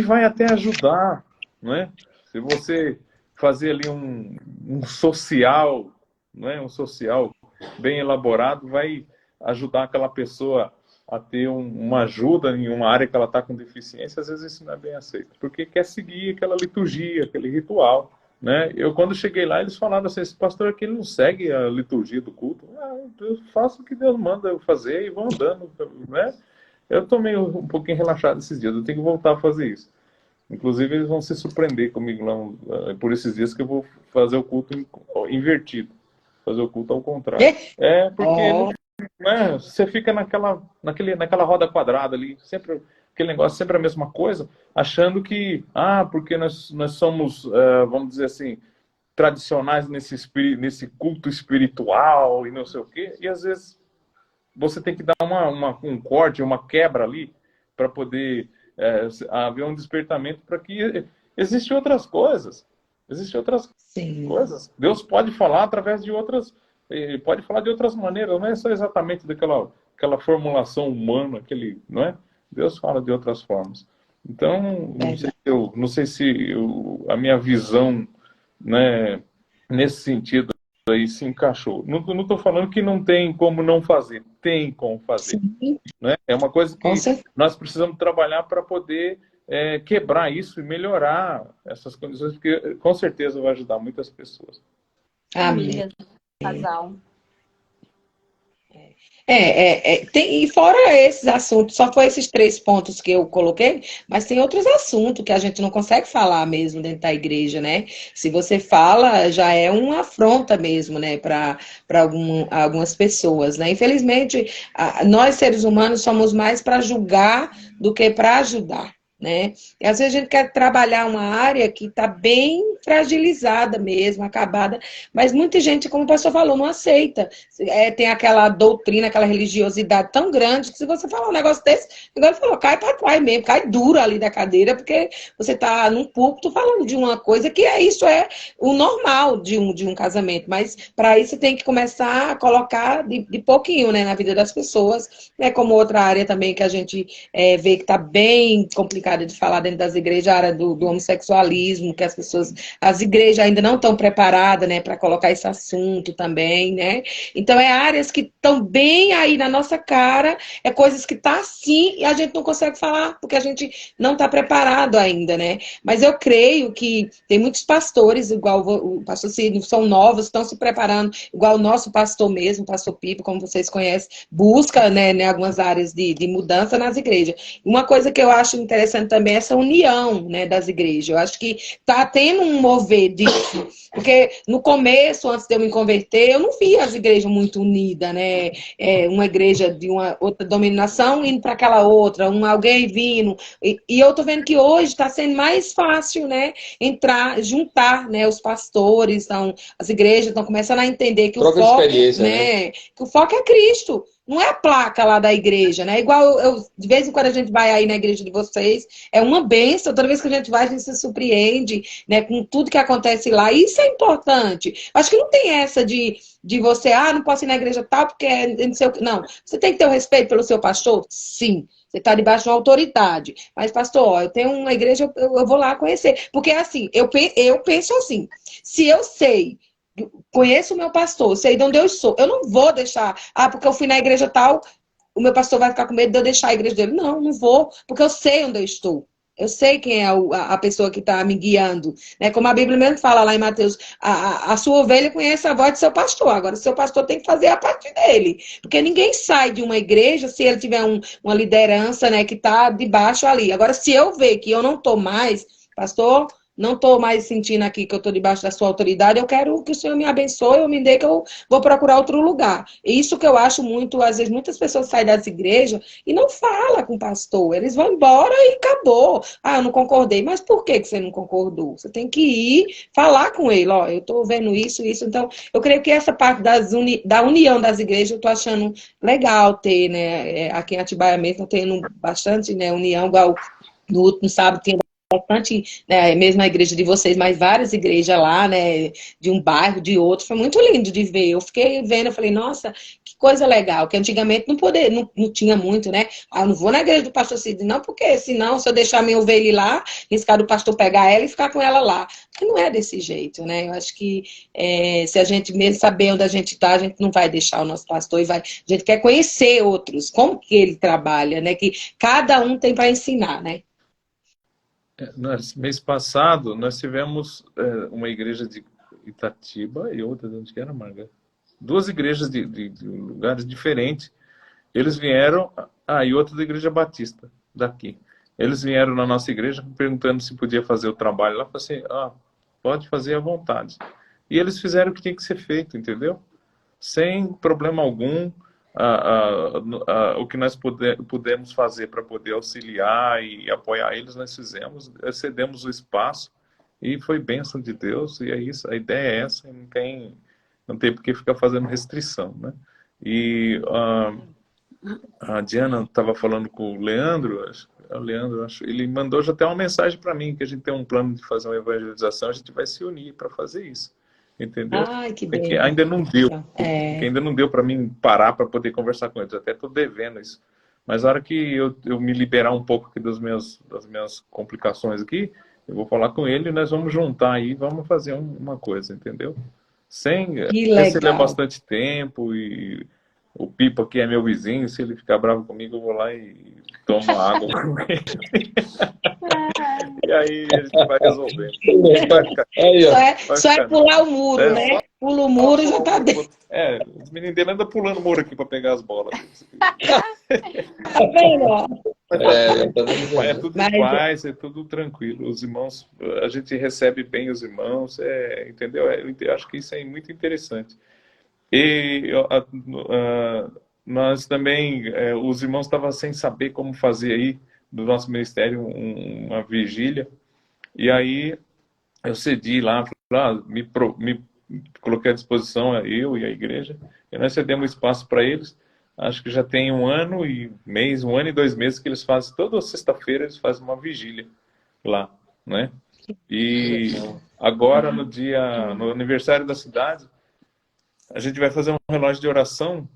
vai até ajudar, né? Se você fazer ali um social, né? Um social bem elaborado, vai ajudar aquela pessoa a ter uma ajuda em uma área que ela está com deficiência. Às vezes isso não é bem aceito, porque quer seguir aquela liturgia, aquele ritual, né? Eu, quando cheguei lá, eles falaram assim, esse pastor aqui ele não segue a liturgia do culto. Eu faço o que Deus manda eu fazer e vou andando, né? Eu estou meio um pouquinho relaxado esses dias, eu tenho que voltar a fazer isso. Inclusive, eles vão se surpreender comigo lá, por esses dias que eu vou fazer o culto invertido, fazer o culto ao contrário. Porque Ó, né, você fica naquela roda quadrada ali, sempre aquele negócio, sempre a mesma coisa, achando que, porque nós somos, vamos dizer assim, tradicionais nesse culto espiritual e não sei o quê, e às vezes você tem que dar um corte, uma quebra ali, para poder haver um despertamento para que existem outras coisas. Existem outras sim. coisas. Deus pode falar através de outras, pode falar de outras maneiras, não é só exatamente aquela formulação humana, não é? Deus fala de outras formas. Então, Verdade. não sei se a minha visão, né, nesse sentido aí se encaixou. Não estou falando que não tem como não fazer, tem como fazer, Sim, né? É uma coisa com que certeza. nós precisamos trabalhar para poder quebrar isso e melhorar essas condições, porque com certeza vai ajudar muitas pessoas. Amém. Famílias, casal. E fora esses assuntos, só foi esses 3 pontos que eu coloquei, mas tem outros assuntos que a gente não consegue falar mesmo dentro da igreja, né? Se você fala, já é uma afronta mesmo, né, para algumas pessoas, né? Infelizmente, nós seres humanos somos mais para julgar do que para ajudar. Né? E às vezes a gente quer trabalhar uma área que está bem fragilizada mesmo, acabada, mas muita gente, como o pastor falou, não aceita. Tem aquela doutrina, aquela religiosidade tão grande que se você falar um negócio desse, agora falou, cai para trás mesmo, cai duro ali da cadeira, porque você está num púlpito falando de uma coisa que isso é o normal de um casamento, mas para isso você tem que começar a colocar de pouquinho, né, na vida das pessoas, né, como outra área também que a gente vê que está bem complicada de falar dentro das igrejas, a área do homossexualismo, que as igrejas ainda não estão preparadas, né, para colocar esse assunto também, né? Então, áreas que estão bem aí na nossa cara, coisas que tá assim e a gente não consegue falar, porque a gente não está preparado ainda, né? Mas eu creio que tem muitos pastores, igual o pastor Cid, são novos, estão se preparando, igual o nosso pastor mesmo, o pastor Pipo, como vocês conhecem, busca, né, algumas áreas de mudança nas igrejas. Uma coisa que eu acho interessante também é essa união, né, das igrejas. Eu acho que tá tendo um mover disso, porque no começo, antes de eu me converter, eu não via as igrejas muito unidas, né? Uma igreja de uma outra denominação indo para aquela outra, alguém vindo. E eu tô vendo que hoje está sendo mais fácil, né? Juntar, né? Os pastores, as igrejas estão começando a entender que o Troca de foco, experiência, né? né? Que o foco é Cristo. Não é a placa lá da igreja, né? Igual de vez em quando a gente vai aí na igreja de vocês, é uma bênção. Toda vez que a gente vai, a gente se surpreende, né? Com tudo que acontece lá. Isso é importante. Acho que não tem essa de você, não posso ir na igreja tal, porque não sei o que. Não, você tem que ter o respeito pelo seu pastor? Sim. Você está debaixo de uma autoridade. Mas, pastor, eu tenho uma igreja, eu vou lá conhecer. Porque, assim, eu penso assim, se eu sei, conheço o meu pastor, sei de onde eu sou, eu não vou deixar, porque eu fui na igreja tal, o meu pastor vai ficar com medo de eu deixar a igreja dele. Não, não vou, porque eu sei onde eu estou. Eu sei quem é a pessoa que está me guiando. Né? Como a Bíblia mesmo fala lá em Mateus, a sua ovelha conhece a voz do seu pastor. Agora, o seu pastor tem que fazer a parte dele. Porque ninguém sai de uma igreja se ele tiver uma liderança, né, que está debaixo ali. Agora, se eu ver que eu não estou mais, pastor, não estou mais sentindo aqui que eu estou debaixo da sua autoridade, eu quero que o Senhor me abençoe, eu me dê que eu vou procurar outro lugar. E isso que eu acho muito, às vezes muitas pessoas saem das igrejas e não falam com o pastor, eles vão embora e acabou. Ah, eu não concordei, mas por que você não concordou? Você tem que ir falar com ele, ó, eu estou vendo isso, isso. Então, eu creio que essa parte da união das igrejas, eu estou achando legal ter, né, aqui em Atibaia mesmo, tendo bastante, né, união, igual no último sábado tinha bastante, né, mesmo a igreja de vocês, mas várias igrejas lá, né, de um bairro, de outro, foi muito lindo de ver. Eu fiquei vendo, eu falei, nossa, que coisa legal, que antigamente não tinha muito, né? Ah, eu não vou na igreja do pastor Cid, não, porque senão, se eu deixar minha ovelha lá, riscar do pastor pegar ela e ficar com ela lá. Mas não é desse jeito, né? Eu acho que se a gente mesmo saber onde a gente está, a gente não vai deixar o nosso pastor e vai. A gente quer conhecer outros, como que ele trabalha, né? Que cada um tem para ensinar, né? Mês passado, nós tivemos uma igreja de Itatiba e outra de onde que era, Marga? Duas igrejas de lugares diferentes. Eles vieram, e outra da Igreja Batista, daqui. Eles vieram na nossa igreja perguntando se podia fazer o trabalho lá. Eu falei assim, pode fazer à vontade. E eles fizeram o que tinha que ser feito, entendeu? Sem problema algum. O que nós pudemos fazer para poder auxiliar e apoiar eles, nós fizemos, cedemos o espaço e foi bênção de Deus, e é isso, a ideia é essa, e não tem por que ficar fazendo restrição, né? E a Diana estava falando com o Leandro, ele mandou já até uma mensagem para mim, que a gente tem um plano de fazer uma evangelização, a gente vai se unir para fazer isso. Entendeu? Ai, que Porque bem. ainda não deu. Porque ainda não deu para mim parar para poder conversar com eles. Até estou devendo isso. Mas na hora que eu me liberar um pouco aqui das minhas complicações aqui, eu vou falar com ele e nós vamos juntar aí, vamos fazer uma coisa, entendeu? Que legal. Se leva bastante tempo e o Pipa aqui é meu vizinho, se ele ficar bravo comigo, eu vou lá e tomo água com ele. E aí a gente vai resolvendo. Só é pular o muro, né? Pula o muro e já tá dentro. Os meninos dele andam pulando o muro aqui para pegar as bolas. Tá vendo? É tudo em paz, é tudo tranquilo. Os irmãos, a gente recebe bem os irmãos, entendeu? Eu acho que isso é muito interessante. E nós também, os irmãos estavam sem saber como fazer aí do nosso ministério uma vigília, e aí eu cedi lá, me coloquei à disposição, eu e a igreja, e nós cedemos espaço para eles. Acho que já tem 1 ano e 2 meses que eles fazem, toda sexta-feira eles fazem uma vigília lá, né? E agora no aniversário da cidade, a gente vai fazer um relógio de oração.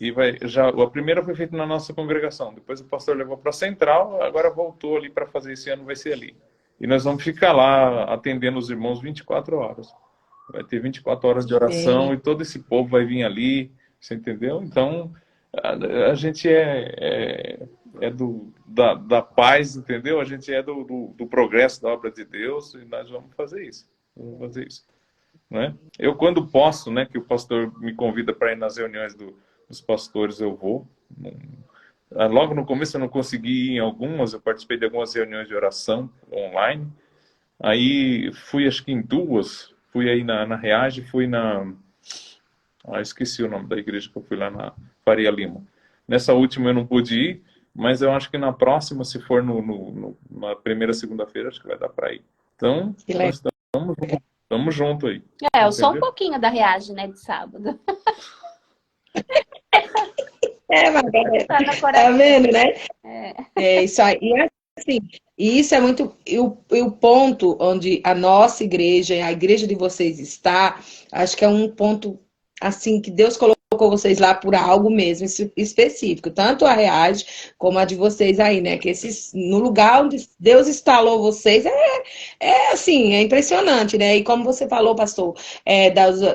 E a primeira foi feita na nossa congregação. Depois o pastor levou para a central, agora voltou ali para fazer esse ano, vai ser ali. E nós vamos ficar lá atendendo os irmãos 24 horas. Vai ter 24 horas de oração e todo esse povo vai vir ali, você entendeu? Então, a gente da paz, entendeu? A gente é do progresso da obra de Deus e nós vamos fazer isso. Vamos fazer isso. Né? Eu, quando posso, né, que o pastor me convida para ir nas reuniões dos pastores, eu vou. Logo no começo eu não consegui ir em algumas, eu participei de algumas reuniões de oração online. Aí fui, acho que em 2, fui aí na Reage, fui esqueci o nome da igreja que eu fui lá na Faria Lima. Nessa última eu não pude ir, mas eu acho que na próxima, se for na primeira segunda-feira, acho que vai dar para ir. Então, nós estamos juntos aí. Eu sou um pouquinho da Reage, né, de sábado. Tá vendo, né? Isso aí. E assim, isso é muito. E o ponto onde a nossa igreja, a igreja de vocês está, acho que é um ponto assim que Deus colocou vocês lá por algo mesmo específico, tanto a Reage como a de vocês aí, né? Que no lugar onde Deus instalou vocês assim, é impressionante, né? E como você falou, pastor,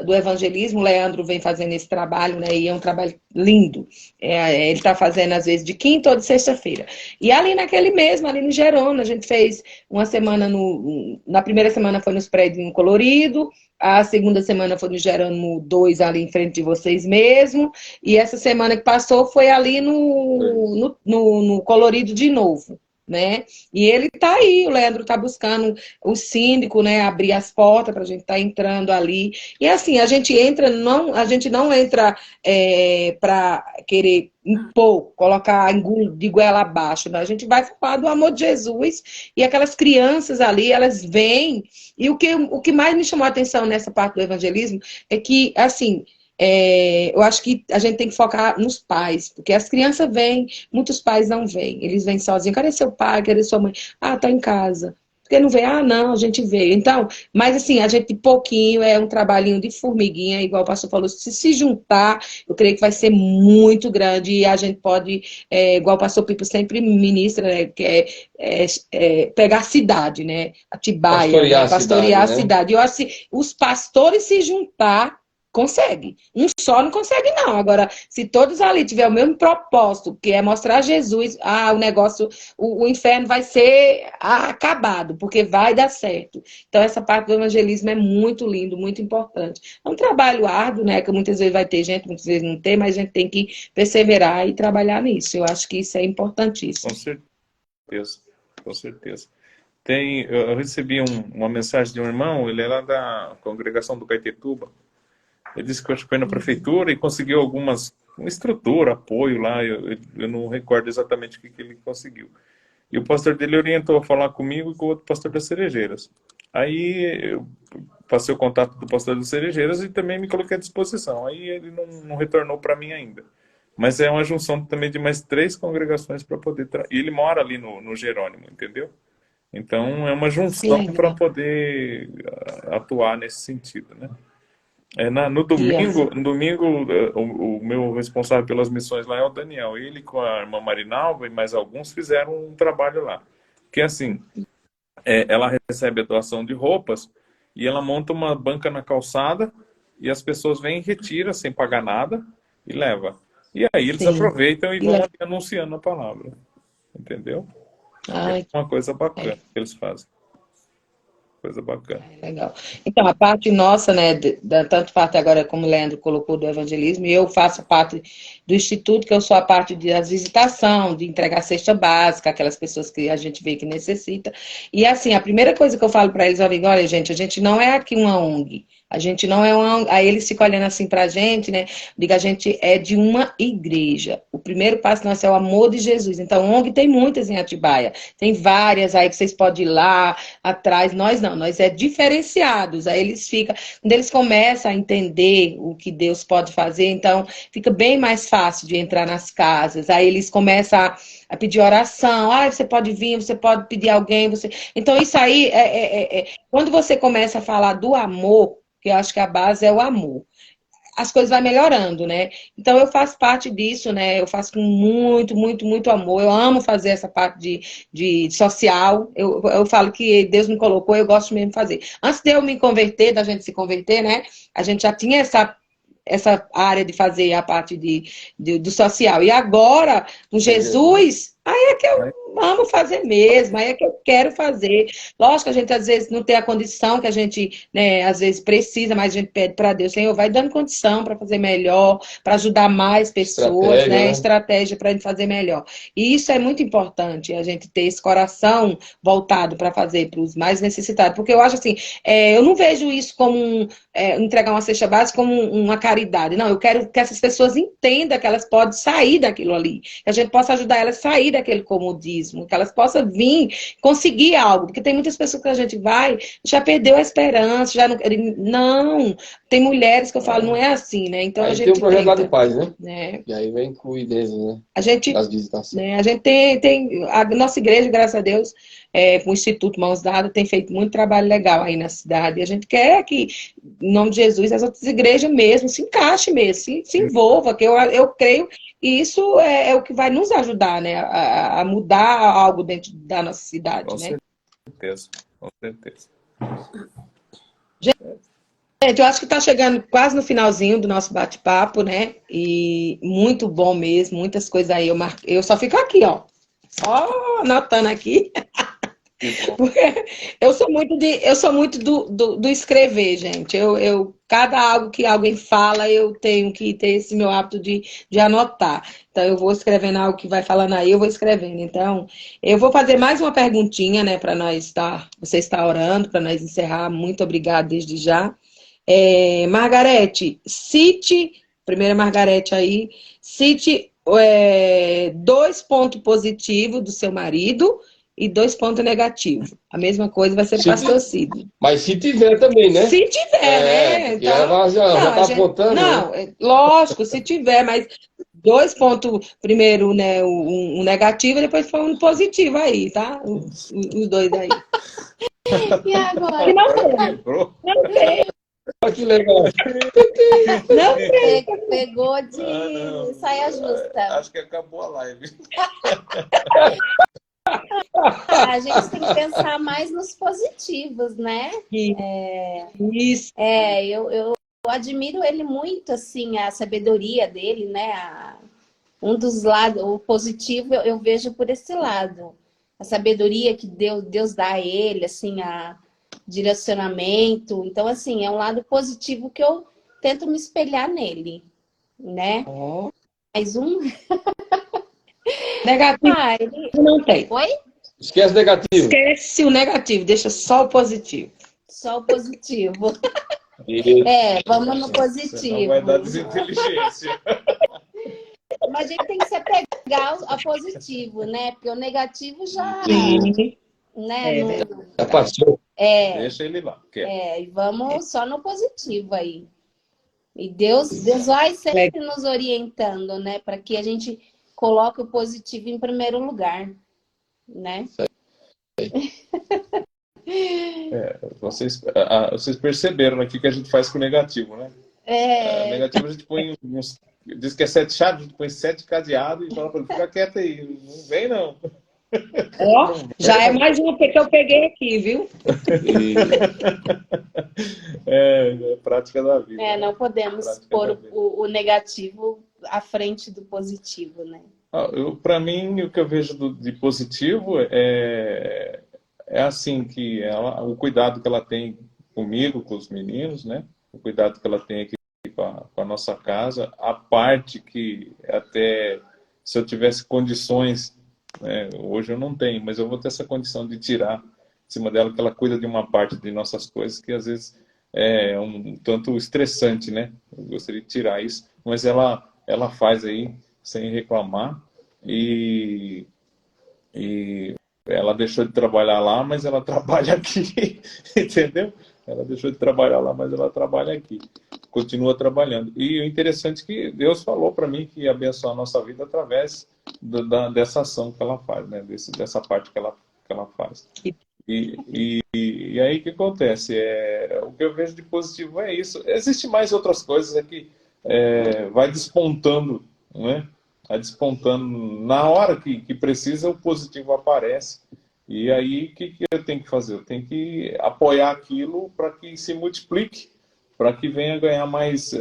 do evangelismo, o Leandro vem fazendo esse trabalho, né? E é um trabalho lindo. Ele está fazendo, às vezes, de quinta ou de sexta-feira. E ali ali no Gerona, a gente fez uma semana na primeira semana foi nos prédios colorido, a segunda semana foi no Gerônimo 2, ali em frente de vocês mesmo. E essa semana que passou foi ali no colorido de novo. né? E ele tá aí, o Leandro tá buscando o síndico, né, abrir as portas para a gente estar entrando ali. E assim, a gente não entra para querer impor, colocar de goela abaixo, né? A gente vai falar do amor de Jesus e aquelas crianças ali, elas vêm. E o que mais me chamou a atenção nessa parte do evangelismo é que, assim, eu acho que a gente tem que focar nos pais, porque as crianças vêm, muitos pais não vêm, eles vêm sozinhos. Cadê seu pai? Cadê sua mãe? Ah, tá em casa. Porque não vem? Ah, não, a gente veio. Então, mas assim, a gente pouquinho, é um trabalhinho de formiguinha, igual o pastor falou, se juntar, eu creio que vai ser muito grande e a gente pode, igual o pastor Pipo sempre ministra, né, que pegar a cidade, né, Atibaia, Pastorear né, a cidade, pastorear a né? cidade. Eu acho que os pastores se juntar, consegue. Um só não consegue, não. Agora, se todos ali tiverem o mesmo propósito, que é mostrar Jesus, o negócio, o inferno vai ser acabado, porque vai dar certo. Então, essa parte do evangelismo é muito lindo, muito importante. É um trabalho árduo, né? Que muitas vezes vai ter gente, muitas vezes não tem, mas a gente tem que perseverar e trabalhar nisso. Eu acho que isso é importantíssimo. Com certeza, com certeza. Eu recebi uma mensagem de um irmão, ele é lá da congregação do Caetetuba. Ele disse que foi na prefeitura e conseguiu uma estrutura, apoio lá, eu não recordo exatamente o que ele conseguiu. E o pastor dele orientou a falar comigo e com o outro pastor das Cerejeiras. Aí eu passei o contato do pastor das Cerejeiras e também me coloquei à disposição. Aí ele não retornou para mim ainda. Mas é uma junção também de mais 3 congregações para poder... E ele mora ali no Jerônimo, entendeu? Então é uma Que junção para legal. poder atuar nesse sentido, né? Que No domingo o meu responsável pelas missões lá é o Daniel. Ele com a irmã Marinalva e mais alguns fizeram um trabalho lá. Que assim, ela recebe a doação de roupas e ela monta uma banca na calçada e as pessoas vêm e retiram sem pagar nada e leva. E aí eles sim. aproveitam e Que vão legal. ali anunciando a palavra. Entendeu? É Ai, uma coisa bacana é. que eles fazem. Coisa bacana. Legal. Então, a parte nossa, né, tanto parte agora, como o Leandro colocou, do evangelismo, e eu faço parte do Instituto, que eu sou a parte das visitação, de entregar cesta básica, aquelas pessoas que a gente vê que necessita. E assim, a primeira coisa que eu falo para eles, olha, gente, a gente não é aqui uma ONG, a gente não é uma ONG. Aí eles ficam olhando assim pra gente, né? Diga, a gente é de uma igreja. O primeiro passo nosso é o amor de Jesus. Então, ONG tem muitas em Atibaia. Tem várias aí que vocês podem ir lá atrás. Nós não, nós é diferenciados. Aí eles ficam, quando eles começam a entender o que Deus pode fazer, então fica bem mais fácil de entrar nas casas. Aí eles começam a pedir oração. Você pode vir, você pode pedir alguém. Então, isso aí, quando você começa a falar do amor, que eu acho que a base é o amor, as coisas vão melhorando, né? Então, eu faço parte disso, né? Eu faço com muito, muito, muito amor. Eu amo fazer essa parte de social. Eu falo que Deus me colocou, eu gosto mesmo de fazer. Antes de eu me converter, da gente se converter, né? A gente já tinha essa área de fazer a parte do social. E agora, com Jesus, aí é que eu amo fazer mesmo, aí é que eu quero fazer. Lógico que a gente às vezes não tem a condição que a gente, né, às vezes precisa, mas a gente pede para Deus, Senhor, vai dando condição para fazer melhor, para ajudar mais pessoas, Estratégia, né? né? Estratégia para a gente fazer melhor. E isso é muito importante, a gente ter esse coração voltado para fazer para os mais necessitados. Porque eu acho assim, eu não vejo isso como entregar uma cesta básica como uma caridade. Não, eu quero que essas pessoas entendam que elas podem sair daquilo ali, que a gente possa ajudar elas a sair daquele comodismo, que elas possam vir conseguir algo, porque tem muitas pessoas que a gente vai, já perdeu a esperança, já não, tem mulheres que eu falo, não é assim, né? Então a Aí tem o gente projeto lá de tenta, paz, né? né? E aí vai incluir dentro, né? A gente Das visitações. né? A gente tem a nossa igreja, graças a Deus, com o Instituto Mãos Dadas, tem feito muito trabalho legal aí na cidade. E a gente quer que, em nome de Jesus, as outras igrejas mesmo se encaixem mesmo, se envolva, que eu creio que isso é o que vai nos ajudar, né? A mudar algo dentro da nossa cidade, Com né? certeza, com certeza. Gente, eu acho que está chegando quase no finalzinho do nosso bate-papo, né? E muito bom mesmo, muitas coisas aí eu só fico aqui, ó. Só anotando aqui. Que bom. Porque eu sou muito do escrever, gente. Eu cada algo que alguém fala, eu tenho que ter esse meu hábito de anotar. Então, eu vou escrevendo algo que vai falando aí, eu vou escrevendo. Então, eu vou fazer mais uma perguntinha, né, para nós estar, você está orando, para nós encerrar. Muito obrigada desde já. Margarete, cite, primeira Margarete aí, cite 2 pontos positivos do seu marido e 2 pontos negativos. A mesma coisa vai ser para o pastor Cid. Mas se tiver também, né? Se tiver, né? Porque Então, ela já tá gente, apontando, não, né? lógico, se tiver, mas 2 pontos, primeiro, né, um negativo e depois foi um positivo aí, tá? Os dois aí. E Que agora? não Agora tem, quebrou. não tem, Olha que legal. não tem. Pegou Ah, não. de saia justa. Acho que acabou a live. A gente tem que pensar mais nos positivos, né? Isso, Eu admiro ele muito, assim, a sabedoria dele, né? Um dos lados, o positivo eu vejo por esse lado. A sabedoria que Deus dá a ele, assim, a direcionamento. Então, assim, é um lado positivo que eu tento me espelhar nele, né? ó, Mais um. negativo Ele... não tem. Oi? Esquece negativo. Esquece o negativo, deixa só o positivo. Só o positivo. E Vamos no Senão positivo. vai dar desinteligência. Mas a gente tem que se apegar ao positivo, né? Porque o negativo já, Sim, né? já passou. Deixa ele lá. E vamos só no positivo aí. E Deus vai sempre nos orientando, né? Para que a gente coloque o positivo em primeiro lugar, né? Vocês perceberam aqui que a gente faz com o negativo, né? O negativo a gente põe uns. Diz que é 7 chaves, a gente põe 7 cadeados e fala para ele ficar quieto aí. Não vem, não. Ó, já é mais uma que eu peguei aqui, viu? É prática da vida. Né? Não podemos Prática pôr da vida. o negativo à frente do positivo, né? Para mim, o que eu vejo de positivo é assim, que o cuidado que ela tem comigo, com os meninos, né? O cuidado que ela tem aqui com a nossa casa, a parte que até se eu tivesse condições, né, hoje eu não tenho, mas eu vou ter essa condição de tirar em cima dela, que ela cuida de uma parte de nossas coisas que às vezes é um tanto estressante, né? Eu gostaria de tirar isso, mas ela faz aí sem reclamar e ela deixou de trabalhar lá, mas ela trabalha aqui, entendeu? Ela deixou de trabalhar lá, mas ela trabalha aqui. Continua trabalhando. E o interessante é que Deus falou para mim que ia abençoar a nossa vida através dessa ação que ela faz, né? Dessa parte que ela faz. E aí o que acontece? O que eu vejo de positivo é isso. Existem mais outras coisas aqui. Vai despontando, né? Vai despontando. Na hora que precisa, o positivo aparece. E aí, o que eu tenho que fazer? Eu tenho que apoiar aquilo para que se multiplique, para que venha ganhar mais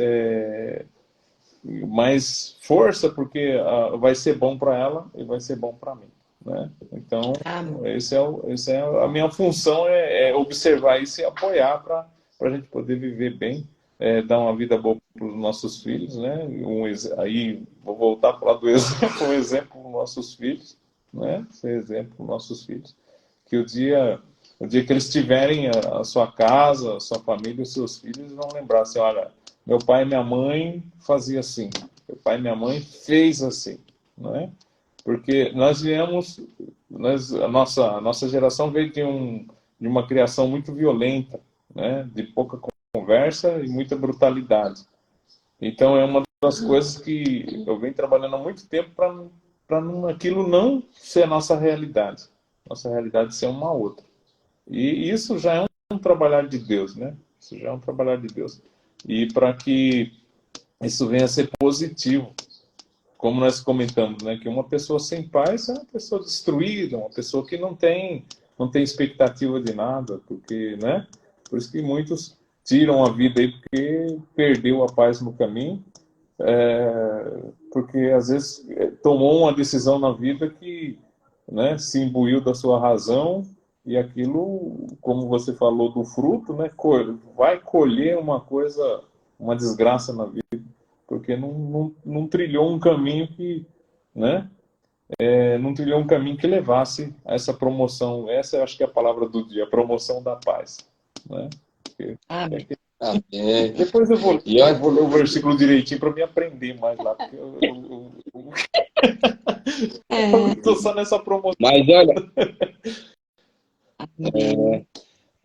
força, porque vai ser bom para ela e vai ser bom para mim. Né? Então, essa é a minha função, é observar isso e apoiar para a gente poder viver bem, dar uma vida boa para os nossos filhos. Né? Aí, vou voltar para falar do exemplo, um exemplo para os nossos filhos. Né? Ser exemplo para os nossos filhos, que o dia que eles tiverem a sua casa, a sua família, os seus filhos vão lembrar assim, olha, meu pai e minha mãe fazia assim, meu pai e minha mãe fez assim, não é? Porque nós viemos, a nossa geração veio de uma criação muito violenta, né? De pouca conversa e muita brutalidade. Então é uma das coisas que eu venho trabalhando há muito tempo para aquilo não ser a nossa realidade. Nossa realidade ser uma outra. E isso já é um trabalhar de Deus, né? Isso já é um trabalhar de Deus. E para que isso venha a ser positivo, como nós comentamos, né? Que uma pessoa sem paz é uma pessoa destruída, uma pessoa que não tem expectativa de nada, porque, né? Por isso que muitos tiram a vida aí porque perdeu a paz no caminho, porque às vezes tomou uma decisão na vida que, né, se imbuiu da sua razão e aquilo, como você falou do fruto, né, vai colher uma coisa, uma desgraça na vida, porque não trilhou um caminho que, né, não trilhou um caminho que levasse a essa promoção. Essa eu acho que é a palavra do dia, a promoção da paz, né? Porque Amém. Amém. depois eu E olha, vou ler o versículo direitinho para me aprender mais lá, porque eu estou só nessa promoção. mas olha,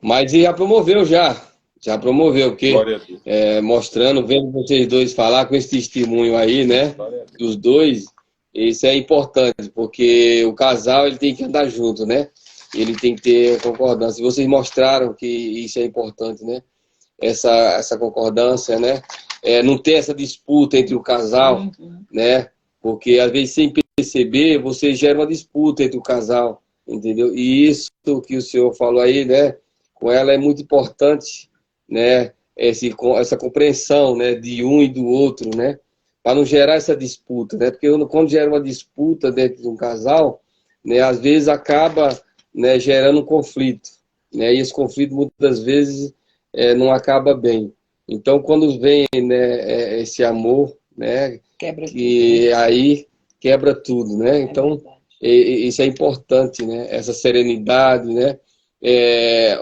mas ele já promoveu já. Já promoveu, porque Glória a Deus. mostrando, vendo vocês dois falar com esse testemunho aí, né? Glória a Deus. Dos dois, isso é importante, porque o casal ele tem que andar junto, né? Ele tem que ter concordância. E vocês mostraram que isso é importante, né? Essa concordância, né? Não ter essa disputa entre o casal, né? Porque às vezes sem perceber você gera uma disputa entre o casal, entendeu? E isso que o senhor falou aí, né? Com ela é muito importante, né? Essa compreensão, né? De um e do outro, né? Para não gerar essa disputa, né? Porque quando gera uma disputa dentro de um casal, né? Às vezes acaba, né? Gerando um conflito, né? E esse conflito muitas vezes não acaba bem. Então, quando vem, né? Esse amor, né? Quebra Que tudo. aí quebra tudo, né? Então, Verdade. isso é importante, né? Essa serenidade, né?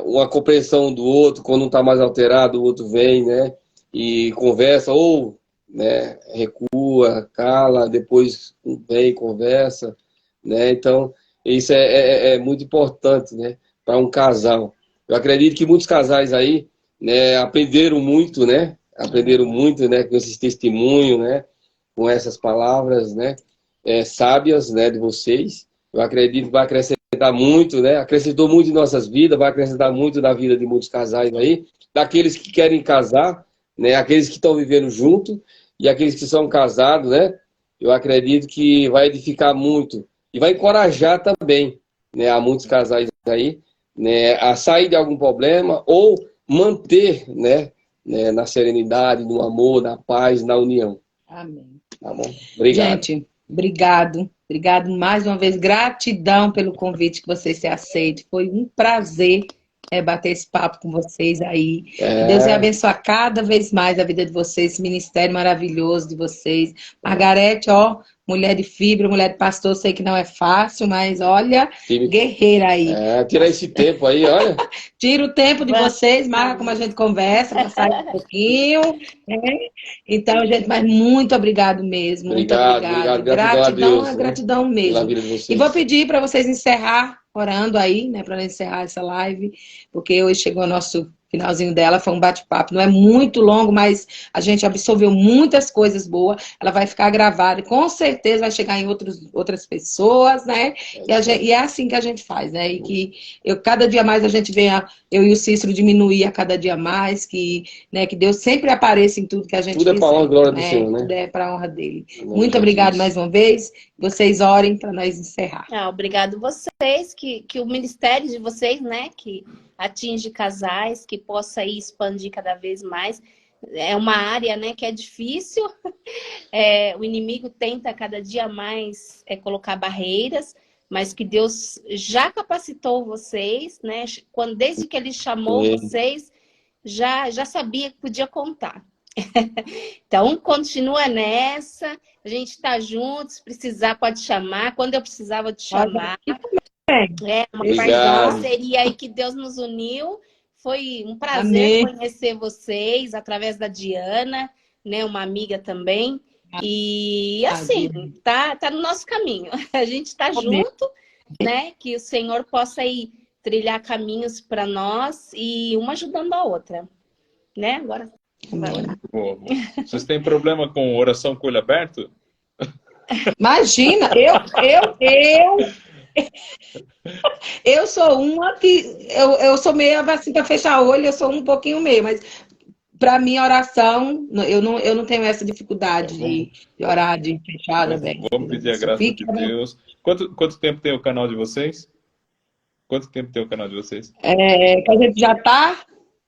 Uma compreensão um do outro, quando um está mais alterado, o outro vem, né? E conversa, ou, né? Recua, cala, depois vem e conversa, né? Então, isso é muito importante, né? Para um casal. Eu acredito que muitos casais aí, né? Aprenderam muito, né? Aprenderam muito, né? Com esses testemunhos, né? Com essas palavras, né? Sábias, né? De vocês. Eu acredito que vai acrescentar muito, né? Acrescentou muito em nossas vidas, vai acrescentar muito na vida de muitos casais aí, daqueles que querem casar, né? Aqueles que estão vivendo junto e aqueles que são casados, né? Eu acredito que vai edificar muito e vai encorajar também, né? A muitos casais aí, né? A sair de algum problema ou manter, né? Na serenidade, no amor, na paz, na união. Amém. Tá bom? Obrigado. Gente, obrigado. Obrigado mais uma vez. Gratidão pelo convite que vocês se aceitem. Foi um prazer bater esse papo com vocês aí. Que Deus abençoe cada vez mais a vida de vocês, esse ministério maravilhoso de vocês. Margarete, ó, mulher de fibra, mulher de pastor, sei que não é fácil, mas olha, guerreira aí. Tira esse tempo aí, olha. Tira o tempo de vocês, marca como a gente conversa, para sair um pouquinho. Né? Então, gente, mas muito obrigado mesmo. Obrigado, muito obrigado. Gratidão a Deus, gratidão mesmo. Pela vida de vocês. E vou pedir para vocês encerrar, orando aí, né, para encerrar essa live, porque hoje chegou o nosso finalzinho dela, foi um bate-papo, não é muito longo, mas a gente absorveu muitas coisas boas, ela vai ficar gravada e com certeza vai chegar em outras pessoas, né? E é assim que a gente faz, né? E que cada dia mais a gente venha, eu e o Cícero diminuir a cada dia mais, que Deus sempre apareça em tudo que a gente fizer. Tudo é para a glória do Senhor, né? Tudo é para a honra dele. Muito obrigado mais uma vez. Vocês orem para nós encerrar. Obrigado vocês, que o ministério de vocês, né, que atinge casais, que possa aí expandir cada vez mais. É uma área, né, que é difícil. O inimigo tenta cada dia mais colocar barreiras, mas que Deus já capacitou vocês, né? Desde que Ele chamou vocês, já sabia que podia contar. Então, continua nessa. A gente está junto. Se precisar, pode chamar. Quando eu precisar, vou te chamar. Uma parceria aí que Deus nos uniu. Foi um prazer conhecer vocês através da Diana, né? Uma amiga também. E assim, tá no nosso caminho. A gente está junto, né? Que o Senhor possa aí trilhar caminhos para nós e uma ajudando a outra, né? Agora. Vocês têm problema com oração com o olho aberto? Imagina, eu sou uma que eu sou meio assim para fechar o olho, eu sou um pouquinho meio, mas para mim oração, eu não tenho essa dificuldade de orar de fechar bem. Vamos pedir a graça de Deus. Quanto tempo tem o canal de vocês? Quanto tempo tem o canal de vocês? A gente já tá.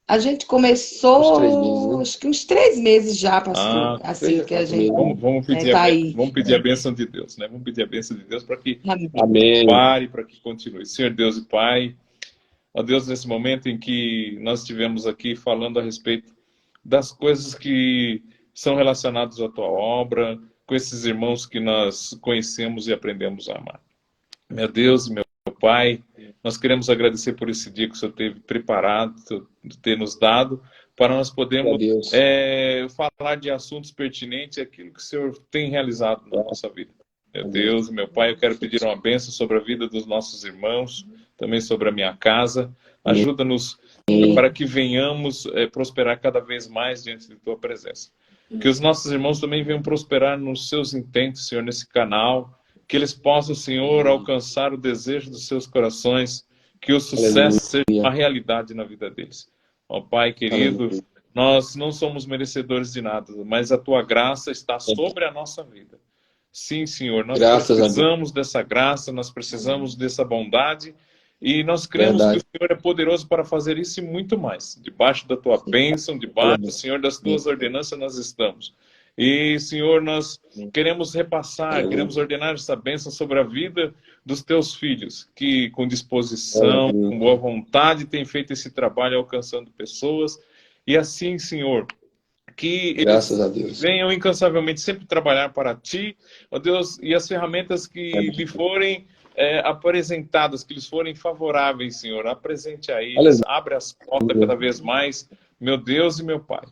A gente começou, acho que uns 3 meses já, pastor. Assim que a gente. Vamos pedir a bênção de Deus, né? Vamos pedir a bênção de Deus para que Amém. pare, para que continue. Senhor Deus e Pai, Ó Deus, nesse momento em que nós estivemos aqui falando a respeito das coisas que são relacionadas à tua obra, com esses irmãos que nós conhecemos e aprendemos a amar. Meu Deus e meu Pai, nós queremos agradecer por esse dia que o Senhor teve preparado, ter nos dado, para nós podermos falar de assuntos pertinentes àquilo que o Senhor tem realizado na nossa vida. Meu Deus e meu Pai, eu quero pedir uma bênção sobre a vida dos nossos irmãos, também sobre a minha casa. Ajuda-nos para que venhamos prosperar cada vez mais diante de Tua presença. Que os nossos irmãos também venham prosperar nos seus intentos, Senhor, nesse canal. Que eles possam, Senhor, alcançar o desejo dos seus corações. Que o sucesso seja uma realidade na vida deles. Ó Pai querido, nós não somos merecedores de nada, mas a Tua graça está sobre a nossa vida. Sim, Senhor, nós precisamos dessa graça, nós precisamos dessa bondade. E nós cremos que o Senhor é poderoso para fazer isso e muito mais. Debaixo da Tua bênção, debaixo, Senhor, das Tuas ordenanças nós estamos. E, Senhor, nós queremos repassar, queremos ordenar essa bênção sobre a vida dos Teus filhos, que com disposição, com boa vontade, têm feito esse trabalho alcançando pessoas. E assim, Senhor, que eles venham incansavelmente sempre trabalhar para Ti, ó Deus, e as ferramentas que lhe forem apresentadas, que lhes forem favoráveis, Senhor, apresente a eles, abre as portas cada vez mais, meu Deus e meu Pai.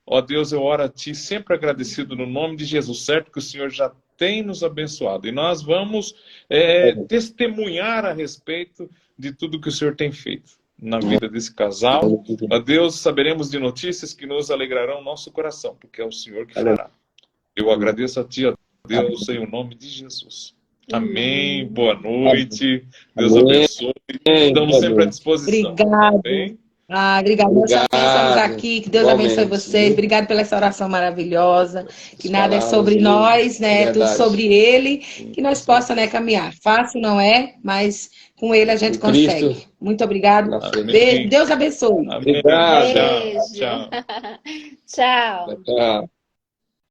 Ó Deus, eu oro a Ti sempre agradecido no nome de Jesus, certo que o Senhor já tem nos abençoado e nós vamos testemunhar a respeito de tudo que o Senhor tem feito na vida desse casal. Ó Deus, saberemos de notícias que nos alegrarão nosso coração, porque é o Senhor que fará. Eu agradeço a Ti, ó Deus, em nome de Jesus. Amém. Boa noite. Deus abençoe. Estamos sempre à disposição. Obrigado. Amém? Obrigado. Nós também estamos aqui. Que Deus abençoe vocês. Obrigado pela essa oração maravilhosa. Que nada é sobre nós, né? Tudo sobre Ele. Que nós possamos, né, caminhar. Fácil não é, mas com Ele a gente consegue. Muito obrigado. Deus abençoe. Amém. Beijo. Tchau. Tchau. Tchau.